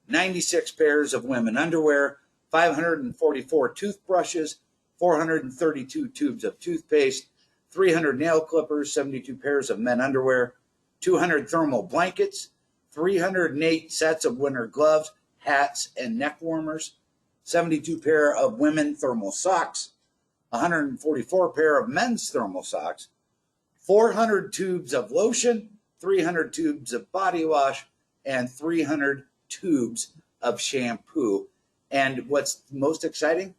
96 pairs of women underwear, 544 toothbrushes, 432 tubes of toothpaste, 300 nail clippers, 72 pairs of men underwear, 200 thermal blankets, 308 sets of winter gloves, hats, and neck warmers, 72 pair of women thermal socks, 144 pair of men's thermal socks, 400 tubes of lotion, 300 tubes of body wash, and 300 tubes of shampoo. And what's most exciting,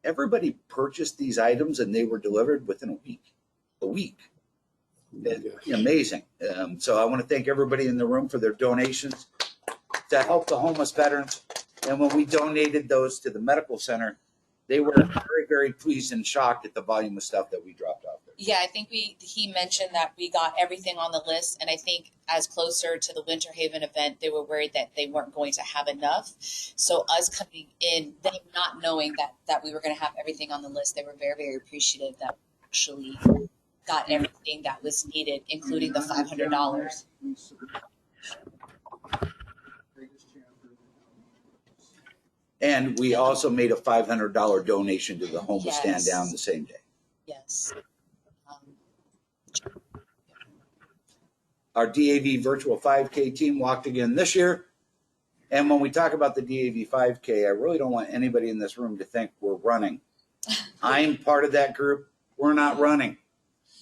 everybody purchased these items and they were delivered within a week. It's amazing. So I want to thank everybody in the room for their donations to help the homeless veterans. And when we donated those to the medical center, they were very, very pleased and shocked at the volume of stuff that we dropped off there. Yeah, I think he mentioned that we got everything on the list, and I think as closer to the Winter Haven event, they were worried that they weren't going to have enough. So us coming in, them not knowing that we were going to have everything on the list, they were very, very appreciative that we actually got everything that was needed, including the $500. And we also made a $500 donation to the homeless stand down the same day. Yes. Our DAV virtual 5K team walked again this year. And when we talk about the DAV 5K, I really don't want anybody in this room to think we're running. I'm part of that group. We're not running.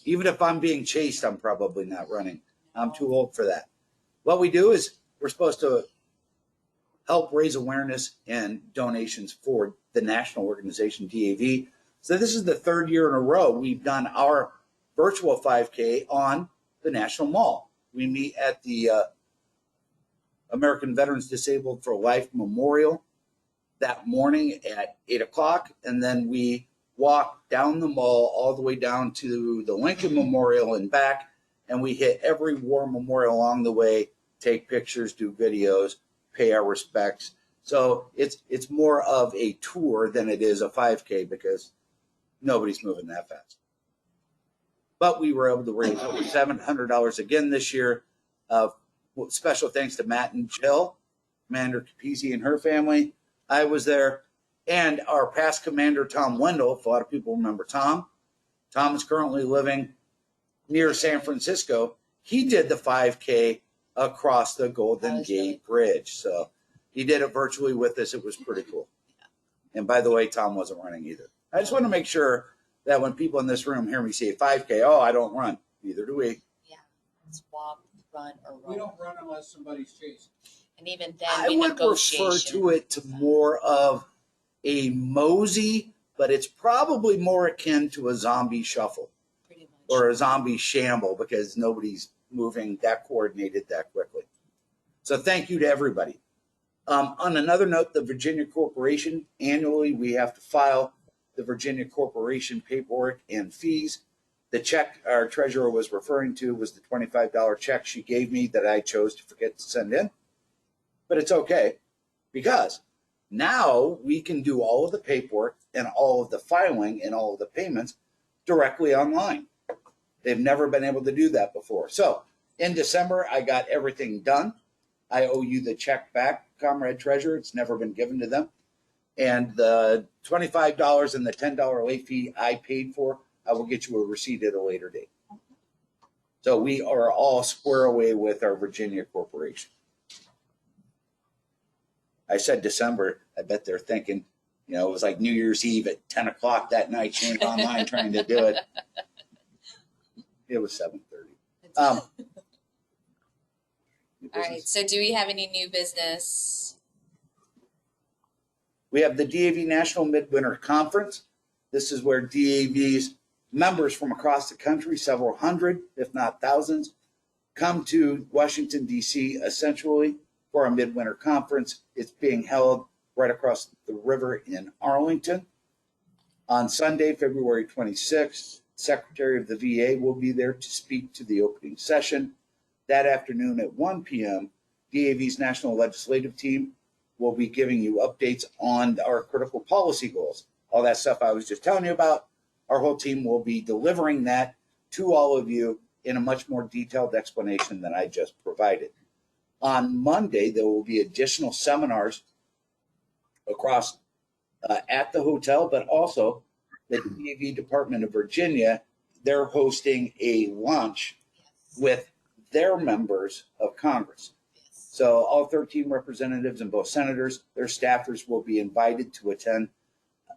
Even if I'm being chased, I'm probably not running. I'm too old for that. What we do is we're supposed to help raise awareness and donations for the national organization DAV. So this is the third year in a row we've done our virtual 5K on the National Mall. We meet at the American Veterans Disabled for Life Memorial that morning at 8 o'clock, and then we walk down the mall all the way down to the Lincoln Memorial and back, and we hit every war memorial along the way, take pictures, do videos, pay our respects. So it's more of a tour than it is a 5K because nobody's moving that fast. But we were able to raise over $700 again this year. Special thanks to Matt and Jill, Commander Capizzi and her family. I was there. And our past commander, Tom Wendell, if a lot of people remember Tom. Tom is currently living near San Francisco. He did the 5K across the Golden Gate Bridge. So he did it virtually with us. It was pretty cool. And by the way, Tom wasn't running either. I just want to make sure that when people in this room hear me say 5K, oh, I don't run. Neither do we. Yeah, it's walk, run, or roll. We don't run unless somebody's chasing. And even then, I we would negotiation. refer to it to more of a mosey, but it's probably more akin to a zombie shuffle Pretty much. or a zombie shamble because nobody's moving that coordinated that quickly. So thank you to everybody. On another note, the Virginia Corporation, annually we have to file the Virginia Corporation paperwork and fees. The check our treasurer was referring to was the $25 check she gave me that I chose to forget to send in. But it's okay because now we can do all of the paperwork and all of the filing and all of the payments directly online. They've never been able to do that before. So in December, I got everything done. I owe you the check back, Comrade Treasurer. It's never been given to them. And the $25 and the $10 late fee I paid for, I will get you a receipt at a later date. So we are all square away with our Virginia Corporation. I said December. I bet they're thinking, you know, it was like New Year's Eve at 10 o'clock that night, Shane's online trying to do it. It was 7:30. All right. So do we have any new business? We have the DAV National Midwinter Conference. This is where DAV's members from across the country, several hundred, if not thousands, come to Washington, D.C. essentially for our midwinter conference. It's being held right across the river in Arlington. On Sunday, February 26th, Secretary of the VA will be there to speak to the opening session. That afternoon at 1 p.m., DAV's National Legislative Team will be giving you updates on our critical policy goals. All that stuff I was just telling you about, our whole team will be delivering that to all of you in a much more detailed explanation than I just provided. On Monday, there will be additional seminars across at the hotel, but also the DAV Department of Virginia. They're hosting a lunch with their members of Congress. So all 13 representatives and both senators, their staffers will be invited to attend.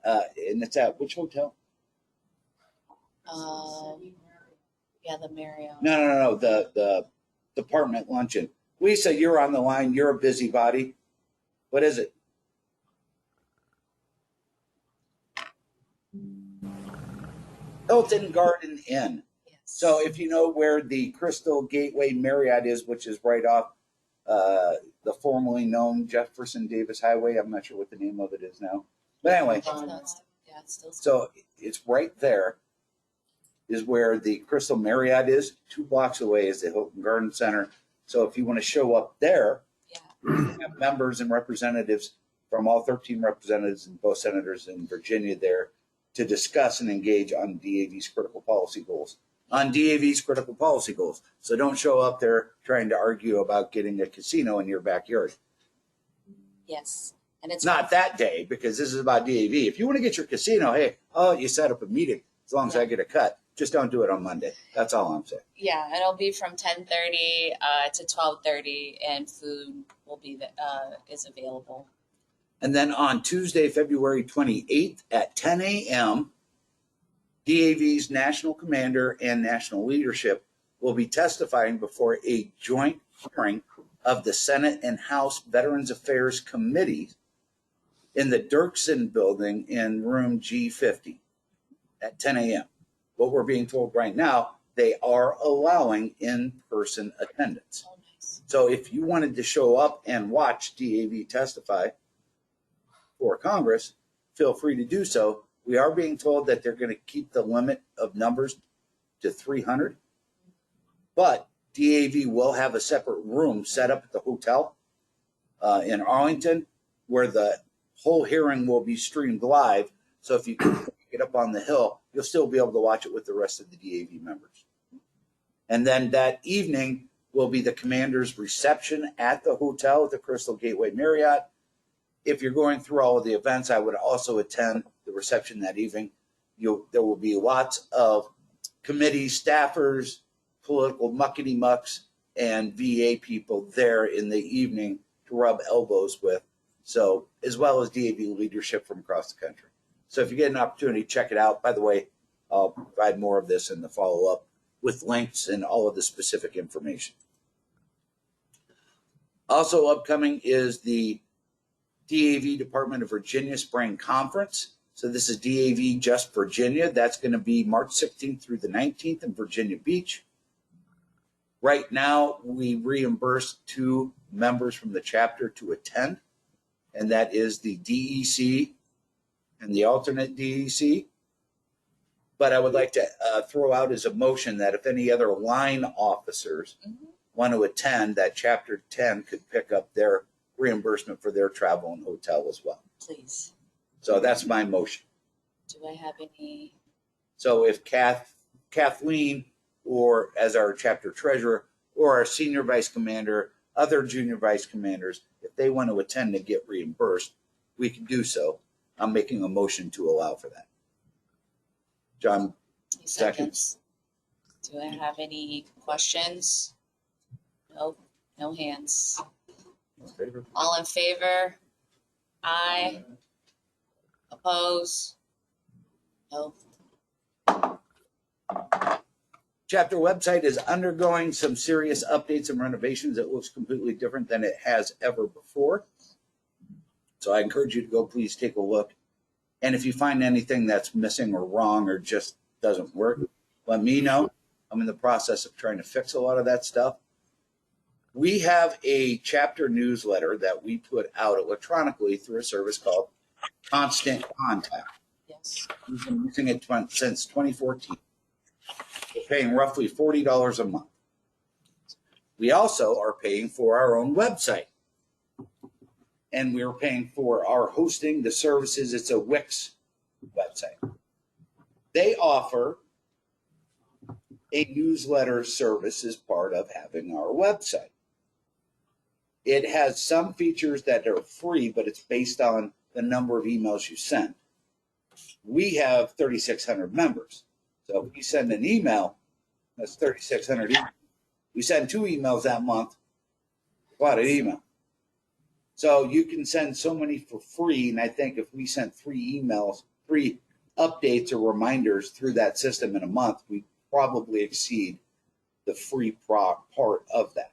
And it's at which hotel? Yeah, the Marriott. No. The department luncheon. Lisa, you're on the line. You're a busybody. What is it? Hilton Garden Inn. Yes. So if you know where the Crystal Gateway Marriott is, which is right off the formerly known Jefferson Davis Highway, I'm not sure what the name of it is now. But anyway, It's still so it's right there is where the Crystal Marriott is. 2 blocks away is the Hilton Garden Center. So if you want to show up there, you have members and representatives from all 13 representatives and both senators in Virginia there to discuss and engage on DAV's critical policy goals. So don't show up there trying to argue about getting a casino in your backyard. Yes. And it's Not that day, because this is about DAV. If you want to get your casino, hey, I'll let you set up a meeting as long as I get a cut. Just don't do it on Monday. That's all I'm saying. Yeah, it'll be from 10:30 to 12:30, and food will be is available. And then on Tuesday, February 28th at 10 a.m., DAV's national commander and national leadership will be testifying before a joint hearing of the Senate and House Veterans Affairs Committees in the Dirksen building in room G50 at 10 a.m. What we're being told right now, they are allowing in-person attendance. Oh, nice. So if you wanted to show up and watch DAV testify for Congress, feel free to do so. We are being told that they're going to keep the limit of numbers to 300, but DAV will have a separate room set up at the hotel in Arlington where the whole hearing will be streamed live. So if you get up on the hill, you'll still be able to watch it with the rest of the DAV members. And then that evening will be the commander's reception at the hotel at the Crystal Gateway Marriott. If you're going through all of the events, I would also attend the reception that evening. There will be lots of committees, staffers, political muckety mucks, and VA people there in the evening to rub elbows with. So, as well as DAV leadership from across the country. So if you get an opportunity, check it out. By the way, I'll provide more of this in the follow-up with links and all of the specific information. Also upcoming is the DAV Department of Virginia Spring Conference. So this is DAV Just Virginia. That's going to be March 16th through the 19th in Virginia Beach. Right now, we reimburse 2 members from the chapter to attend, and that is the DEC and the alternate DEC. But I would like to throw out as a motion that if any other line officers want to attend, that chapter 10 could pick up their reimbursement for their travel and hotel as well. Please. So that's my motion. Do I have any? So if Kathleen, or as our chapter treasurer, or our senior vice commander, other junior vice commanders, if they want to attend and get reimbursed, we can do so. I'm making a motion to allow for that. John, Seconds. Do I have any questions? Nope. No hands. All in favor? Aye. Oppose? No. chapter website is undergoing some serious updates and renovations. It looks completely different than it has ever before. So I encourage you to go please take a look. And if you find anything that's missing or wrong or just doesn't work, let me know. I'm in the process of trying to fix a lot of that stuff. We have a chapter newsletter that we put out electronically through a service called Constant Contact. Yes. We've been using it since 2014. We're paying roughly $40 a month. We also are paying for our own website. And we're paying for our hosting, the services. It's a Wix website. They offer a newsletter service as part of having our website. It has some features that are free, but it's based on the number of emails you send. We have 3,600 members. So if we send an email, that's 3,600 emails. We send 2 emails that month, a lot of email. So you can send so many for free. And I think if we sent 3 emails, 3 updates or reminders through that system in a month, we probably exceed the free part of that.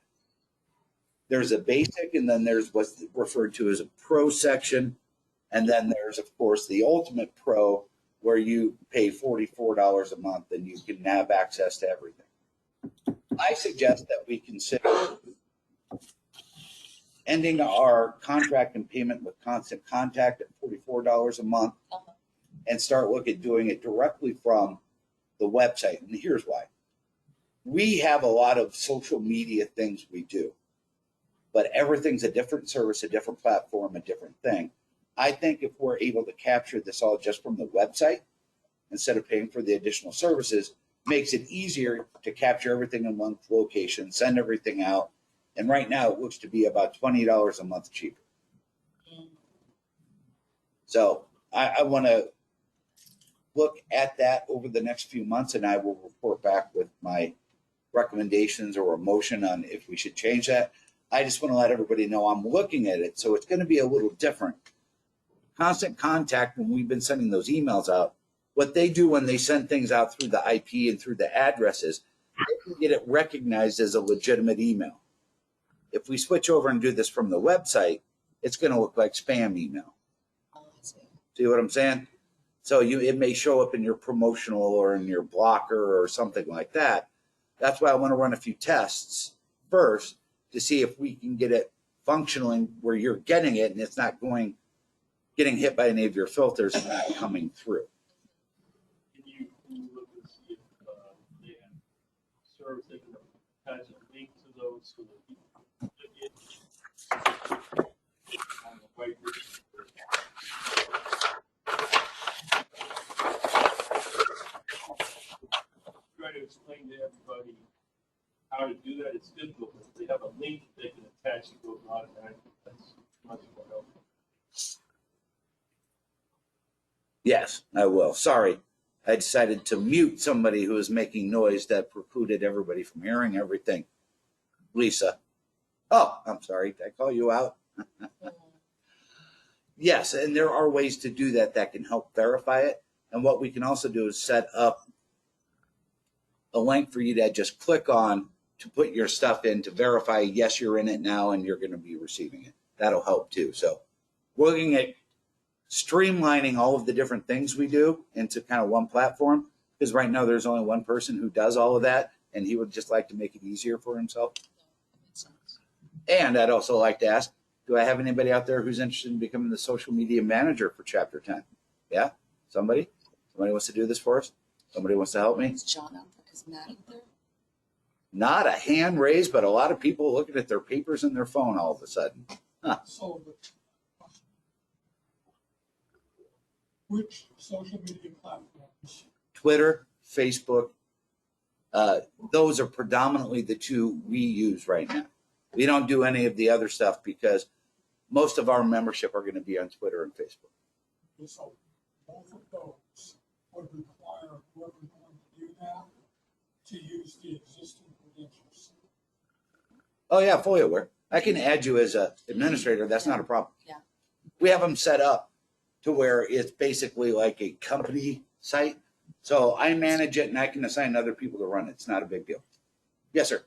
There's a basic, and then there's what's referred to as a pro section. And then there's, of course, the ultimate pro, where you pay $44 a month and you can have access to everything. I suggest that we consider ending our contract and payment with Constant Contact at $44 a month and start looking at doing it directly from the website. And here's why. We have a lot of social media things we do, but everything's a different service, a different platform, a different thing. I think if we're able to capture this all just from the website, instead of paying for the additional services, makes it easier to capture everything in one location, send everything out. And right now it looks to be about $20 a month cheaper. look at that over the next few months, and I will report back with my recommendations or a motion on if we should change that. I just want to let everybody know I'm looking at it, so it's going to be a little different. Constant Contact, when we've been sending those emails out, what they do when they send things out through the IP and through the addresses, they can get it recognized as a legitimate email. If we switch over and do this from the website, it's going to look like spam email. See what I'm saying? So it may show up in your promotional or in your blocker or something like that. That's why I want to run a few tests first to see if we can get it functioning where you're getting it and it's not getting hit by any of your filters and not coming through. Can you look and see if they have servers that can attach a link to those so that people can click it on the white version? Try to explain to everybody how to do that. It's difficult, but if they have a link they can attach to go automatically. That's much more helpful. Yes, I will. Sorry. I decided to mute somebody who was making noise that precluded everybody from hearing everything. Lisa. Oh, I'm sorry. Did I call you out? Yes, and there are ways to do that that can help verify it. And what we can also do is set up a link for you to just click on to put your stuff in to verify, yes, you're in it now and you're going to be receiving it. That'll help too. So we're looking at streamlining all of the different things we do into kind of one platform, because right now there's only one person who does all of that, and he would just like to make it easier for himself. And I'd also like to ask, do I have anybody out there who's interested in becoming the social media manager for Chapter 10? Yeah? Somebody wants to do this for us? Somebody wants to help me? Is John out there? Is Matt out there? Not a hand raised, but a lot of people looking at their papers and their phone all of a sudden. Huh. So, which social media platforms? Twitter, Facebook, those are predominantly the two we use right now. We don't do any of the other stuff because most of our membership are going to be on Twitter and Facebook. So both of those would require whoever's going to do that to use the existing credentials. Oh yeah, fully aware. I can add you as an administrator. That's not a problem. Yeah. We have them set up to where it's basically like a company site. So I manage it and I can assign other people to run it. It's not a big deal. Yes, sir.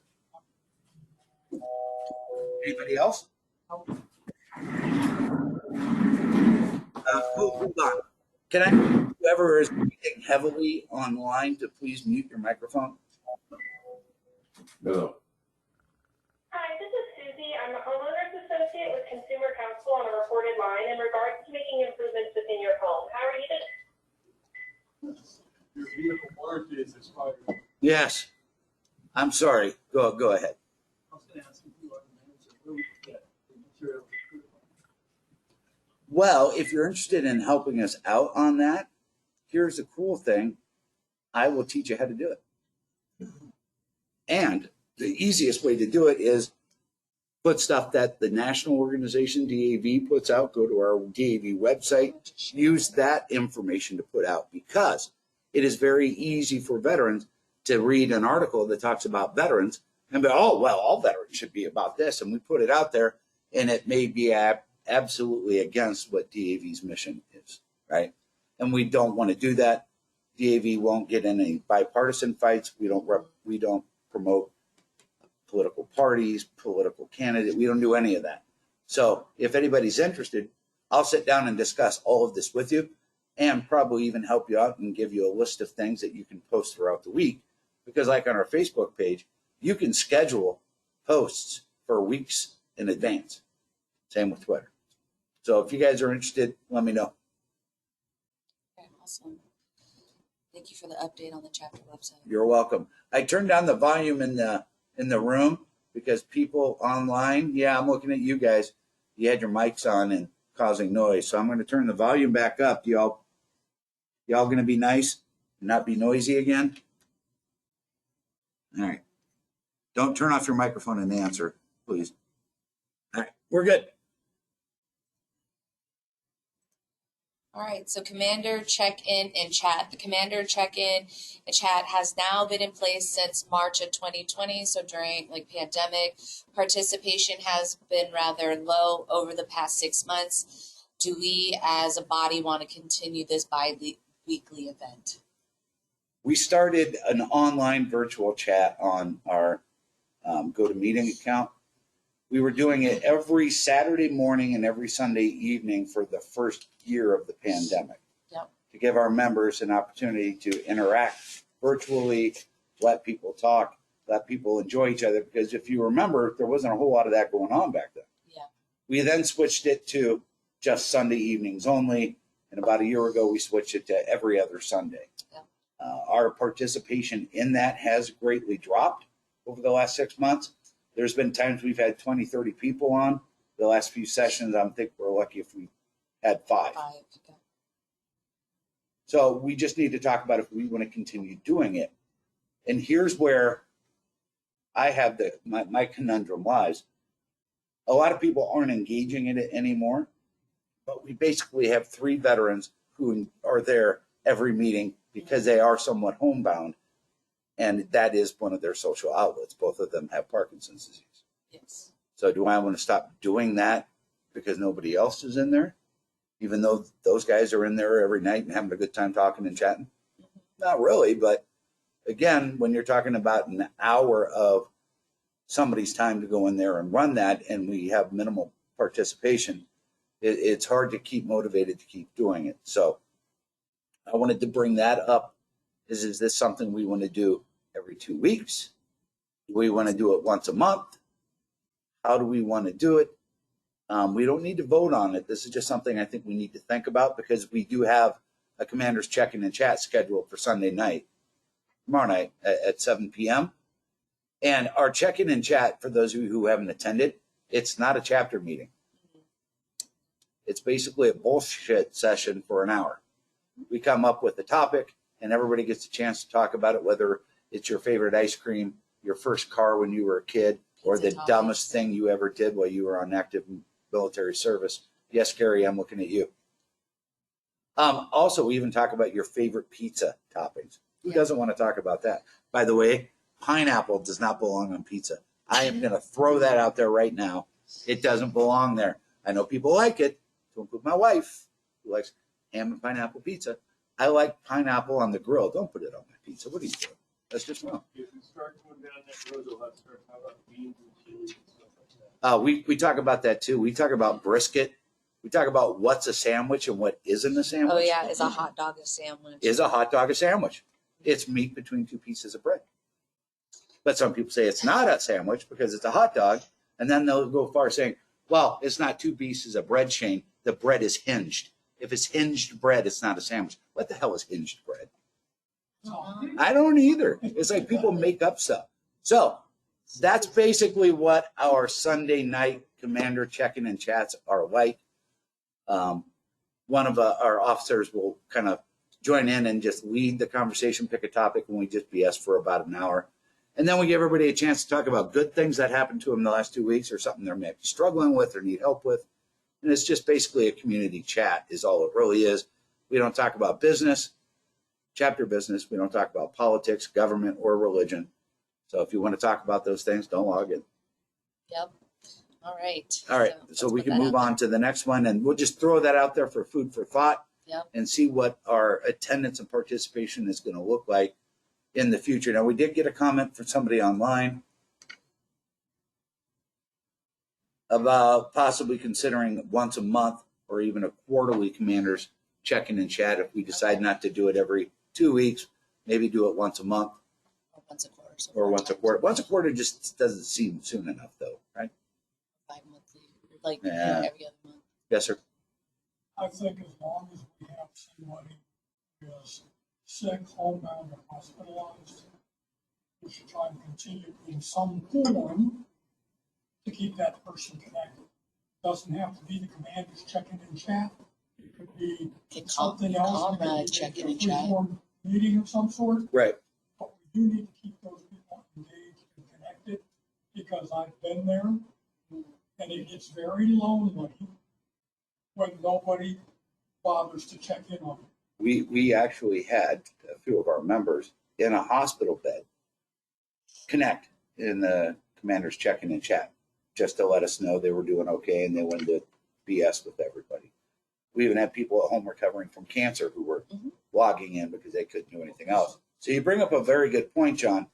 Anybody else? Hold on. Can I, whoever is reading heavily online, to please mute your microphone? No. Hi, this is Susie. I'm a homeowners associate with Consumer Counsel on a recorded line in regards to making improvements within your home. How are you today? Your vehicle warranty is expired. Yes. I'm sorry. Go ahead. I was going to ask you what where we can get the material. Well, if you're interested in helping us out on that, here's the cool thing. I will teach you how to do it. And the easiest way to do it is put stuff that the national organization, DAV, puts out. Go to our DAV website, use that information to put out, because it is very easy for veterans to read an article that talks about veterans and be, oh, well, all veterans should be about this. And we put it out there, and it may be absolutely against what DAV's mission is, right? And we don't want to do that. DAV won't get in any bipartisan fights. We don't promote political parties, political candidates. We don't do any of that. So if anybody's interested, I'll sit down and discuss all of this with you, and probably even help you out and give you a list of things that you can post throughout the week. Because like on our Facebook page, you can schedule posts for weeks in advance. Same with Twitter. So if you guys are interested, let me know. Okay, awesome. Thank you for the update on the chapter website. You're welcome. I turned down the volume in the room because people online, yeah, I'm looking at you guys. You had your mics on and causing noise. So I'm going to turn the volume back up. Y'all going to be nice and not be noisy again? All right. Don't turn off your microphone and answer, please. All right, we're good. All right, so Commander check-in and chat. The Commander check-in and chat has now been in place since March of 2020. So during pandemic, participation has been rather low over the past 6 months. Do we as a body want to continue this bi-weekly event? We started an online virtual chat on our GoToMeeting account. We were doing it every Saturday morning and every Sunday evening for the first year of the pandemic. Yep. To give our members an opportunity to interact virtually, let people talk, let people enjoy each other. Because if you remember, there wasn't a whole lot of that going on back then. Yeah. We then switched it to just Sunday evenings only. And about a year ago, we switched it to every other Sunday. Yep. Our participation in that has greatly dropped over the last 6 months. There's been times we've had 20, 30 people on. The last few sessions, I think we're lucky if we had 5. Okay. So we just need to talk about if we want to continue doing it. And here's where I have my conundrum lies. A lot of people aren't engaging in it anymore, but we basically have 3 veterans who are there every meeting because they are somewhat homebound. And that is one of their social outlets. Both of them have Parkinson's disease. Yes. So do I want to stop doing that because nobody else is in there? Even though those guys are in there every night and having a good time talking and chatting? Not really, but again, when you're talking about an hour of somebody's time to go in there and run that, and we have minimal participation, it's hard to keep motivated to keep doing it. So I wanted to bring that up. Is this something we want to do every 2 weeks? Do we want to do it once a month? How do we want to do it? We don't need to vote on it. This is just something I think we need to think about because we do have a commander's check-in and chat scheduled for Sunday night, tomorrow night at 7 p.m. And our check-in and chat, for those of you who haven't attended, it's not a chapter meeting. It's basically a bullshit session for an hour. We come up with a topic and everybody gets a chance to talk about it, whether it's your favorite ice cream, your first car when you were a kid, or the dumbest thing you ever did while you were on active military service. Yes, Gary, I'm looking at you. Also, we even talk about your favorite pizza toppings. Who doesn't want to talk about that? By the way, pineapple does not belong on pizza. I am going to throw that out there right now. It doesn't belong there. I know people like it, to include my wife, who likes ham and pineapple pizza. I like pineapple on the grill. Don't put it on my pizza. What are you doing? That's just wrong. If you start going down that road, you'll have to start talking about beans and chili and stuff like that. We talk about that too. We talk about brisket. We talk about what's a sandwich and what isn't a sandwich. Oh yeah, is a hot dog a sandwich? Is a hot dog a sandwich? It's meat between 2 pieces of bread. But some people say it's not a sandwich because it's a hot dog. And then they'll go far saying, well, it's not 2 pieces of bread, Shane. The bread is hinged. If it's hinged bread, it's not a sandwich. What the hell is hinged bread? I don't either. It's like people make up stuff. So that's basically what our Sunday night commander check-in and chats are like. One of our officers will kind of join in and just lead the conversation, pick a topic, and we just BS for about an hour. And then we give everybody a chance to talk about good things that happened to them in the last 2 weeks or something they're maybe struggling with or need help with. And it's just basically a community chat is all it really is. We don't talk about business, chapter business. We don't talk about politics, government, or religion. So if you want to talk about those things, don't log in. Yep. All right. All right. So we can move on to the next one, and we'll just throw that out there for food for thought. Yep. And see what our attendance and participation is going to look like in the future. Now, we did get a comment from somebody online about possibly considering once a month or even a quarterly commander's check-in and chat. If we decide not to do it every 2 weeks, maybe do it once a month. Or once a quarter. So or once a quarter. Once a quarter just doesn't seem soon enough, though, right? Bi-monthly, like Yeah. every other month. Yes, sir. I think as long as we have somebody who is sick, homebound, or hospitalized, we should try and continue in some form to keep that person connected. Doesn't have to be the commander's check-in and chat. It could be something else. Check-in and chat. Free-form meeting of some sort. Right. But we do need to keep those people engaged and connected because I've been there and it gets very lonely when nobody bothers to check in on them. We actually had a few of our members in a hospital bed connect in the commander's check-in and chat just to let us know they were doing okay and they wanted to BS with everybody. We even had people at home recovering from cancer who were logging in because they couldn't do anything else. So you bring up a very good point, John.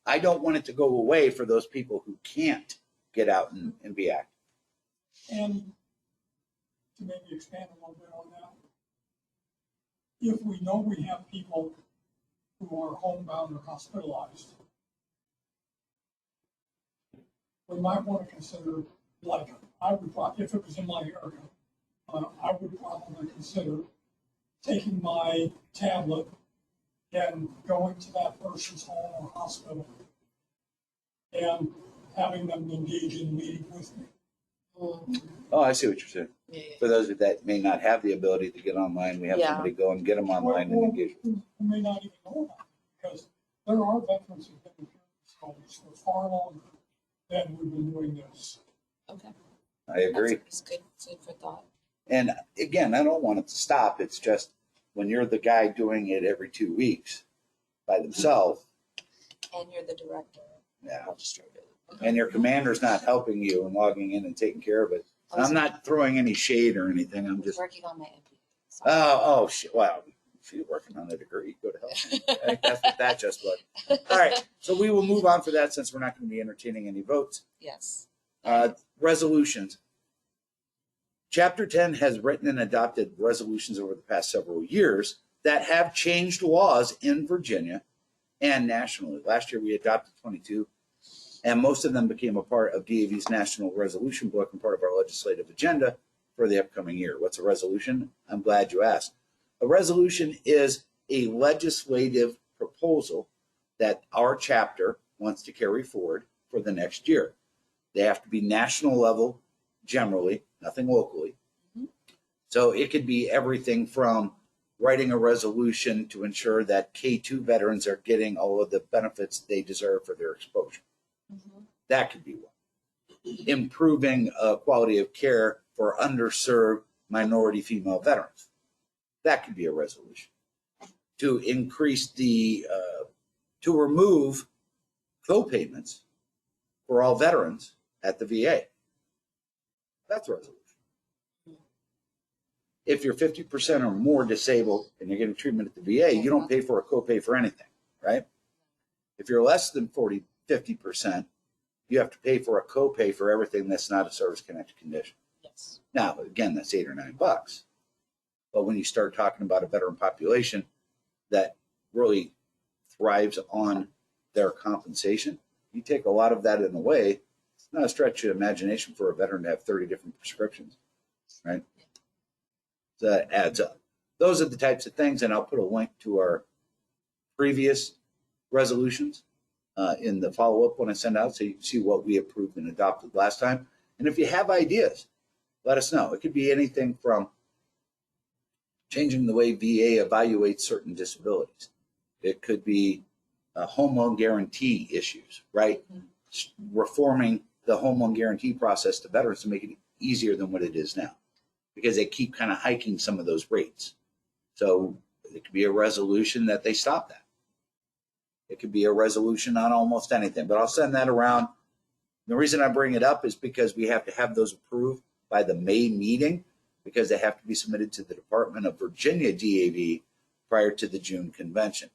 I don't want it to go away for those people who can't get out and be active. And to maybe expand a little bit on that, if we know we have people who are homebound or hospitalized, we might want to consider, like, I would, if it was in my area, I would probably consider taking my tablet and going to that person's home or hospital and having them engage in a meeting with me. Oh, I see what you're saying. Yeah. For those that may not have the ability to get online, we have Yeah. somebody go and get them online and engage. Who may not even know about it, because there are veterans who've been in facilities for far longer than we've been doing this. Okay. I agree. That's good food for thought. And again, I don't want it to stop. It's just when you're the guy doing it every 2 weeks by themselves, And you're the director. yeah, Registered. and your commander's not helping you and logging in and taking care of it. And I'm not throwing any shade or anything. I'm just, working on my MBA. oh, shit. Wow. She's working on a degree. Go to hell. I think that's what that just was. All right. So we will move on for that since we're not going to be entertaining any votes. Yes. Resolutions. Chapter 10 has written and adopted resolutions over the past several years that have changed laws in Virginia and nationally. Last year we adopted 22, and most of them became a part of DAV's National Resolution Book and part of our legislative agenda for the upcoming year. What's a resolution? I'm glad you asked. A resolution is a legislative proposal that our chapter wants to carry forward for the next year. They have to be national level generally, nothing locally. So it could be everything from writing a resolution to ensure that K2 veterans are getting all of the benefits they deserve for their exposure. That could be one. Improving quality of care for underserved minority female veterans. That could be a resolution. To increase the, to remove co-payments for all veterans at the VA. That's a resolution. If you're 50% or more disabled and you're getting treatment at the VA, you don't pay for a copay for anything, right? If you're less than 50%, you have to pay for a copay for everything that's not a service-connected condition. Yes. Now, again, that's $8 or $9. But when you start talking about a veteran population that really thrives on their compensation, you take a lot of that in the way. It's not a stretch of imagination for a veteran to have 30 different prescriptions, right? So that adds up. Those are the types of things, and I'll put a link to our previous resolutions in the follow-up when I send out so you can see what we approved and adopted last time. And if you have ideas, let us know. It could be anything from changing the way VA evaluates certain disabilities. It could be home loan guarantee issues, right? Reforming the home loan guarantee process to veterans to make it easier than what it is now, because they keep kind of hiking some of those rates. So it could be a resolution that they stop that. It could be a resolution on almost anything, but I'll send that around. The reason I bring it up is because we have to have those approved by the May meeting, because they have to be submitted to the Department of Virginia DAV prior to the June convention.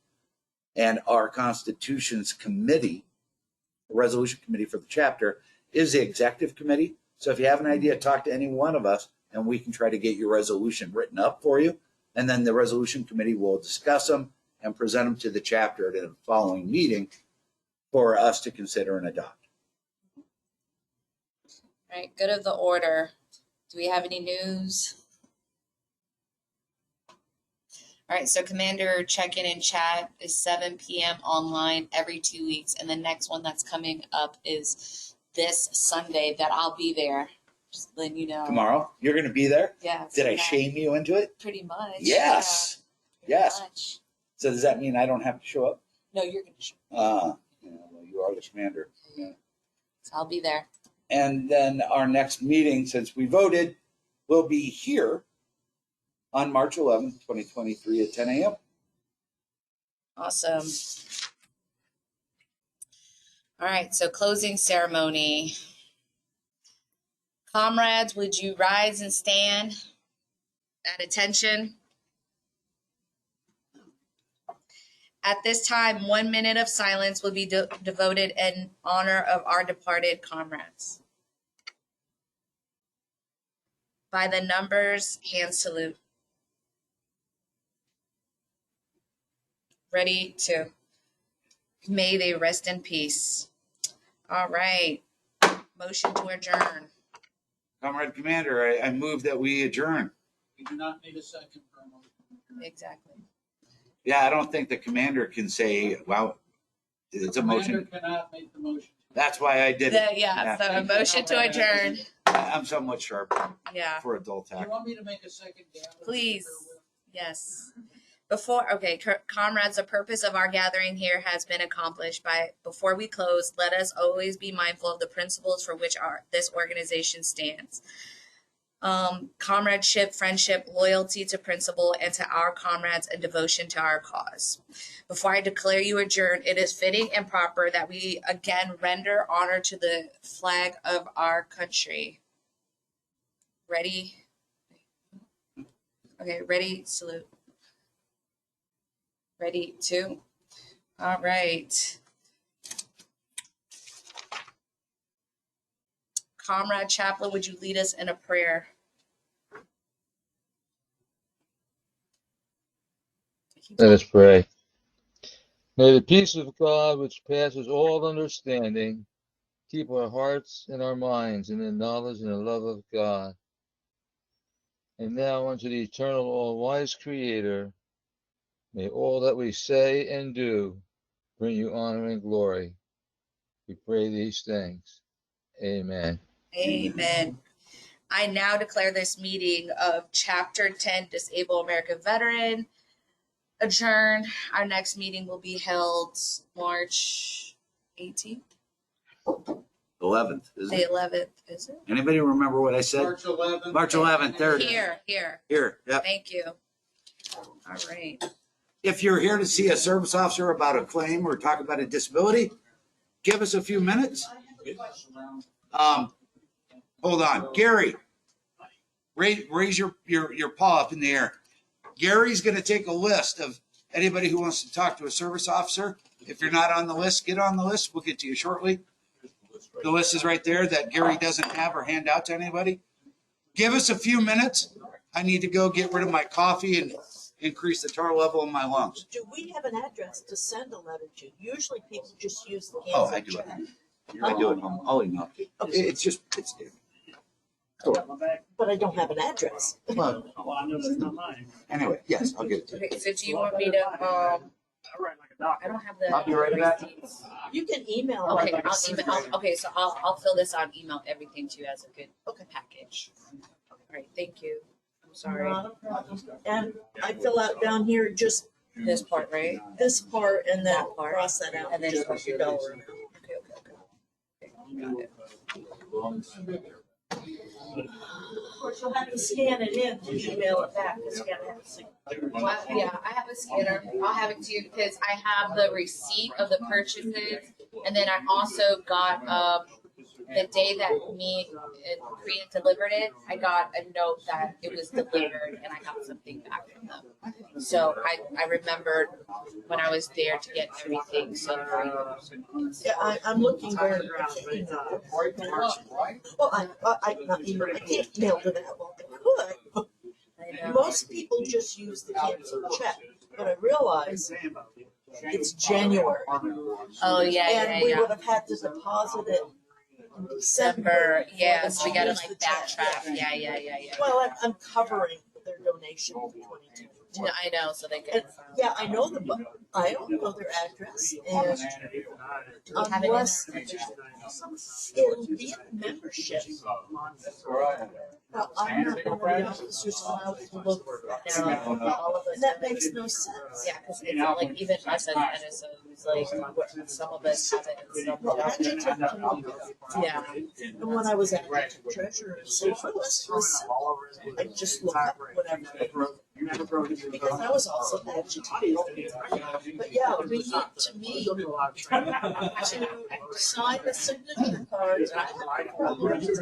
And our Constitution's committee, the resolution committee for the chapter, is the executive committee. So if you have an idea, talk to any one of us and we can try to get your resolution written up for you. And then the resolution committee will discuss them and present them to the chapter at a following meeting for us to consider and adopt. All right, good of the order. Do we have any news? All right, so Commander check-in and chat is 7 p.m. online every 2 weeks. And the next one that's coming up is this Sunday that I'll be there. Just letting you know. Tomorrow, you're going to be there? Yeah. Did I shame you into it? Pretty much. Yes. Yeah, pretty Yes. much. So does that mean I don't have to show up? No, you're going to show. Well, you are the commander. Yeah. So I'll be there. And then our next meeting, since we voted, will be here on March 11th, 2023 at 10 a.m. Awesome. All right, so closing ceremony. Comrades, would you rise and stand at attention? At this time, 1 minute of silence will be devoted in honor of our departed comrades. By the numbers, hand salute. Ready to. May they rest in peace. All right. Motion to adjourn. Comrade Commander, I move that we adjourn. We do not need a second for a motion. Exactly. Yeah, I don't think the commander can say, well, it's a motion. Commander cannot make the motion. That's why I did it. Yeah, so a motion to adjourn. I'm somewhat sharp Yeah, for adult Do you act. want me to make a second gavel? please. Yes. Comrades, the purpose of our gathering here has been accomplished. Before we close, let us always be mindful of the principles for which this organization stands. Comradeship, friendship, loyalty to principle and to our comrades, and devotion to our cause. Before I declare you adjourned, it is fitting and proper that we again render honor to the flag of our country. Ready? Okay, ready, salute. Ready, two. All right. Comrade Chaplain, would you lead us in a prayer? Let us pray. May the peace of God, which passes all understanding, keep our hearts and our minds in the knowledge and the love of God. And now unto the eternal, all-wise Creator, may all that we say and do bring you honor and glory. We pray these things. Amen. Amen. I now declare this meeting of Chapter 10 Disabled American Veteran adjourned. Our next meeting will be held March 18th. 11th, is The it? 11th, is it? Anybody remember what I said? March 11th. March 11th, there it is. Here. Here, yep. Thank you. All right. If you're here to see a service officer about a claim or talk about a disability, give us a few minutes. Hold on. Gary, raise your paw up in the air. Gary's going to take a list of anybody who wants to talk to a service officer. If you're not on the list, get on the list. We'll get to you shortly. The list is right there that Gary doesn't have or hand out to anybody. Give us a few minutes. I need to go get rid of my coffee and increase the tar level in my lungs. Do we have an address to send a letter to? Usually people just use the Oh, cancel I do it. check. I do it home. I'll email. It's But I don't have an address. well, Well, I know that's not mine. anyway, yes, I'll get it to you. Okay, so do you want me to, I write like a I doctor. don't have the. I'll be right back. receipts. You can email. Okay, like a I'll email, okay, so I'll fill this out, email everything to you as a good package. All right, thank you. I'm sorry. Not a problem. And I fill out down here just This part, right? this part and then That part. cross that out. And then just cross your it out. dollar amount. Okay, got it. Of course, you'll have to scan it in to email it back. It's gotta have a signature. Yeah, I have a scanner. I'll have it to you because I have the receipt of the purchases. And then I also got, the day that me and Priya delivered it, I got a note that it was delivered and I got something back from them. So I remembered when I was there to get everything. So Yeah, I'm looking very quickly. Well, I not email. I can't mail to that one. I could. I know. Most people just use the cancel check, but I realize it's January. Oh, yeah, And we would have had to deposit it in December. December, yeah, for so we them gotta to use like the check. backtrack. Yeah. Well, I'm covering their donation for 22. No, I know, so they And, can. yeah, I know them, but I don't know their address. And Have it in unless there. it'll be in membership. Well, I'm not one of the officers allowed to look All of and that makes no sense. Yeah, because it's not like even us as NSOs, seems like some of us have it and some don't. Yeah. And when I was at treasurer's, so I was listening. I just looked up whatever they wrote. Because I was also agitated. But yeah, bring it to me to sign the signature cards. I have no problem going out to the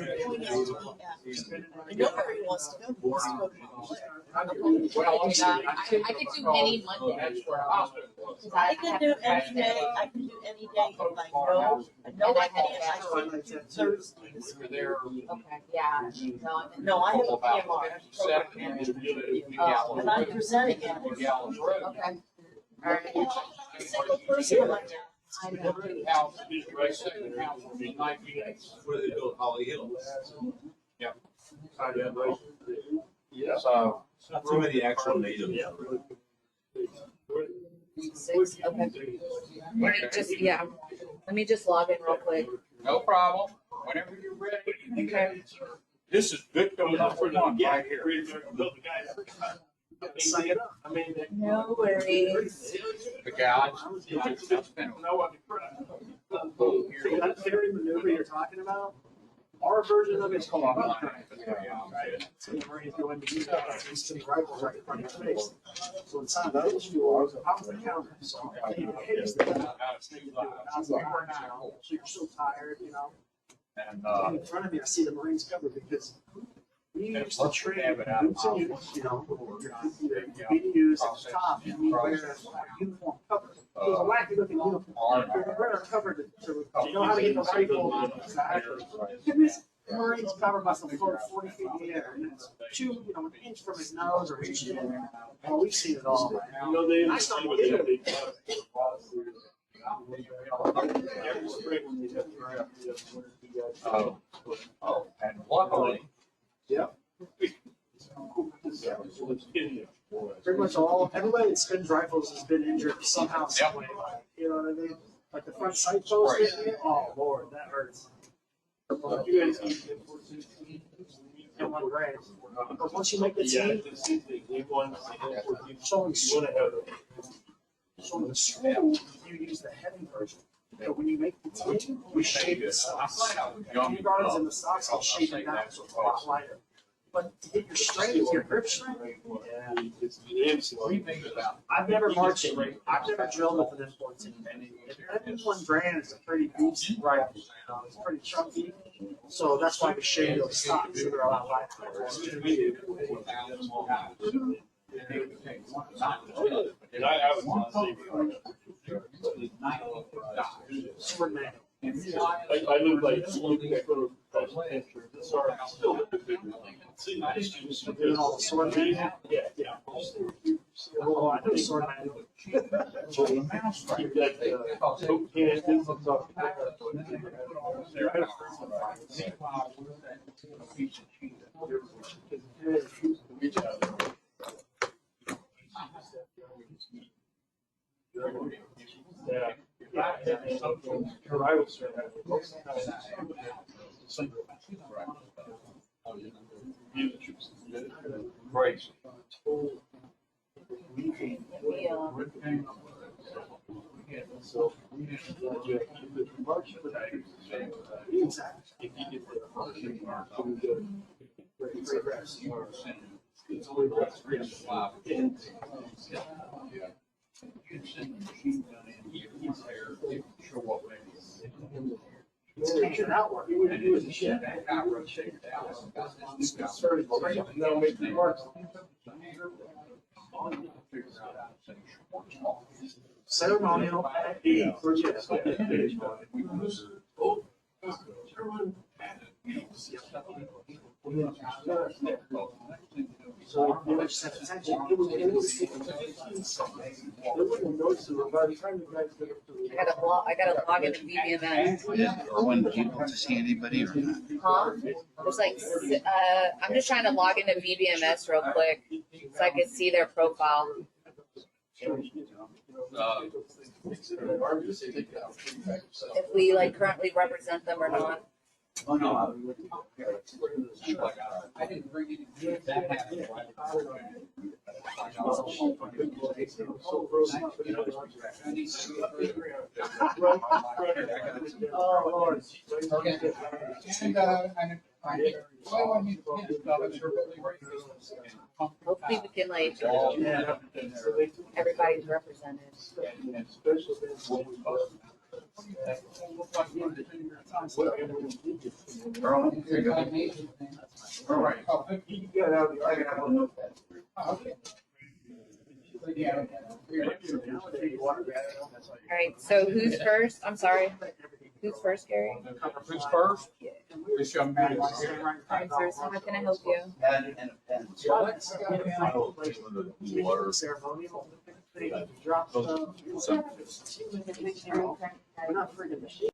I know where he wants to go. He wants to go to the I could do any Monday. I can do any day. I can do any day if I know I can't. I can do Thursdays. Okay, yeah. No, I have a PMR. Program manager. And I'm presenting it. Okay. All right. A single person like that. I know. Where they built Holly Hill. So, Not too many actual natives. Six, okay. Let me just log in real quick. No problem. Whenever you're ready. Okay. This is Victor number one right here. I mean, No worries. The guy. That ferry maneuver you're talking about, our version of it's called a hook drive. So the Marines go in to use that, these two rifles right in front of your face. So inside of those fuels, out the counter. So it hits the so you're so tired, you know. And in front of me, I see the Marines covered because we used to train you know, BDUs at the top, and we wear a uniform cover. It was a wacky looking uniform. We wear a cover to you know how to get the rifle exactly. The Marine's covered by some float 40 feet in the air, and it's an inch from his nose or inch in there. Well, we've seen it all, man. You know, they. I started getting it. And luckily. Yep. Pretty much everybody that spins rifles has been injured somehow, some way. You know what I mean? Like the front sight post hitting you. Oh Lord, that hurts. You guys And 1 grand. But once you make the team, so in school, you use the heavy version. But when you make the team, we shape the stocks. The guards and the stocks will shape it down so it's a lot lighter. But to get your strength, your grip strength, I've never marched it. I've never drilled with an M14. And M1 Grand is a pretty beast rifle. It's pretty chunky. So that's why we shade those stocks. They're a lot lighter. And I was Sword man. I live like looking at photos. Sorry, still a bit bigger. Doing all the sword man. Yeah. Oh, I know sword man. You've got Coke cans and stuff. Yeah. Your rivals are Right. So, Take it outward. Now make the marks. Ceremonial at 80 for yes. So they just have attention. It wouldn't notice it by the time you guys get up to the. I gotta log into VBMS. Or when people to see anybody or not. Huh? There's I'm just trying to log into VBMS real quick so I can see their profile. If we currently represent them or not. Oh, no. I didn't bring any. That happened. Oh, Lord. Hopefully we can like, Yeah. everybody's represented. All right, so who's first? I'm sorry. Who's first, Gary? Who's first? This young man. I'm first. How can I help you? Pen and a pen. Ceremonial. They drop stuff. We're not friggin' machine.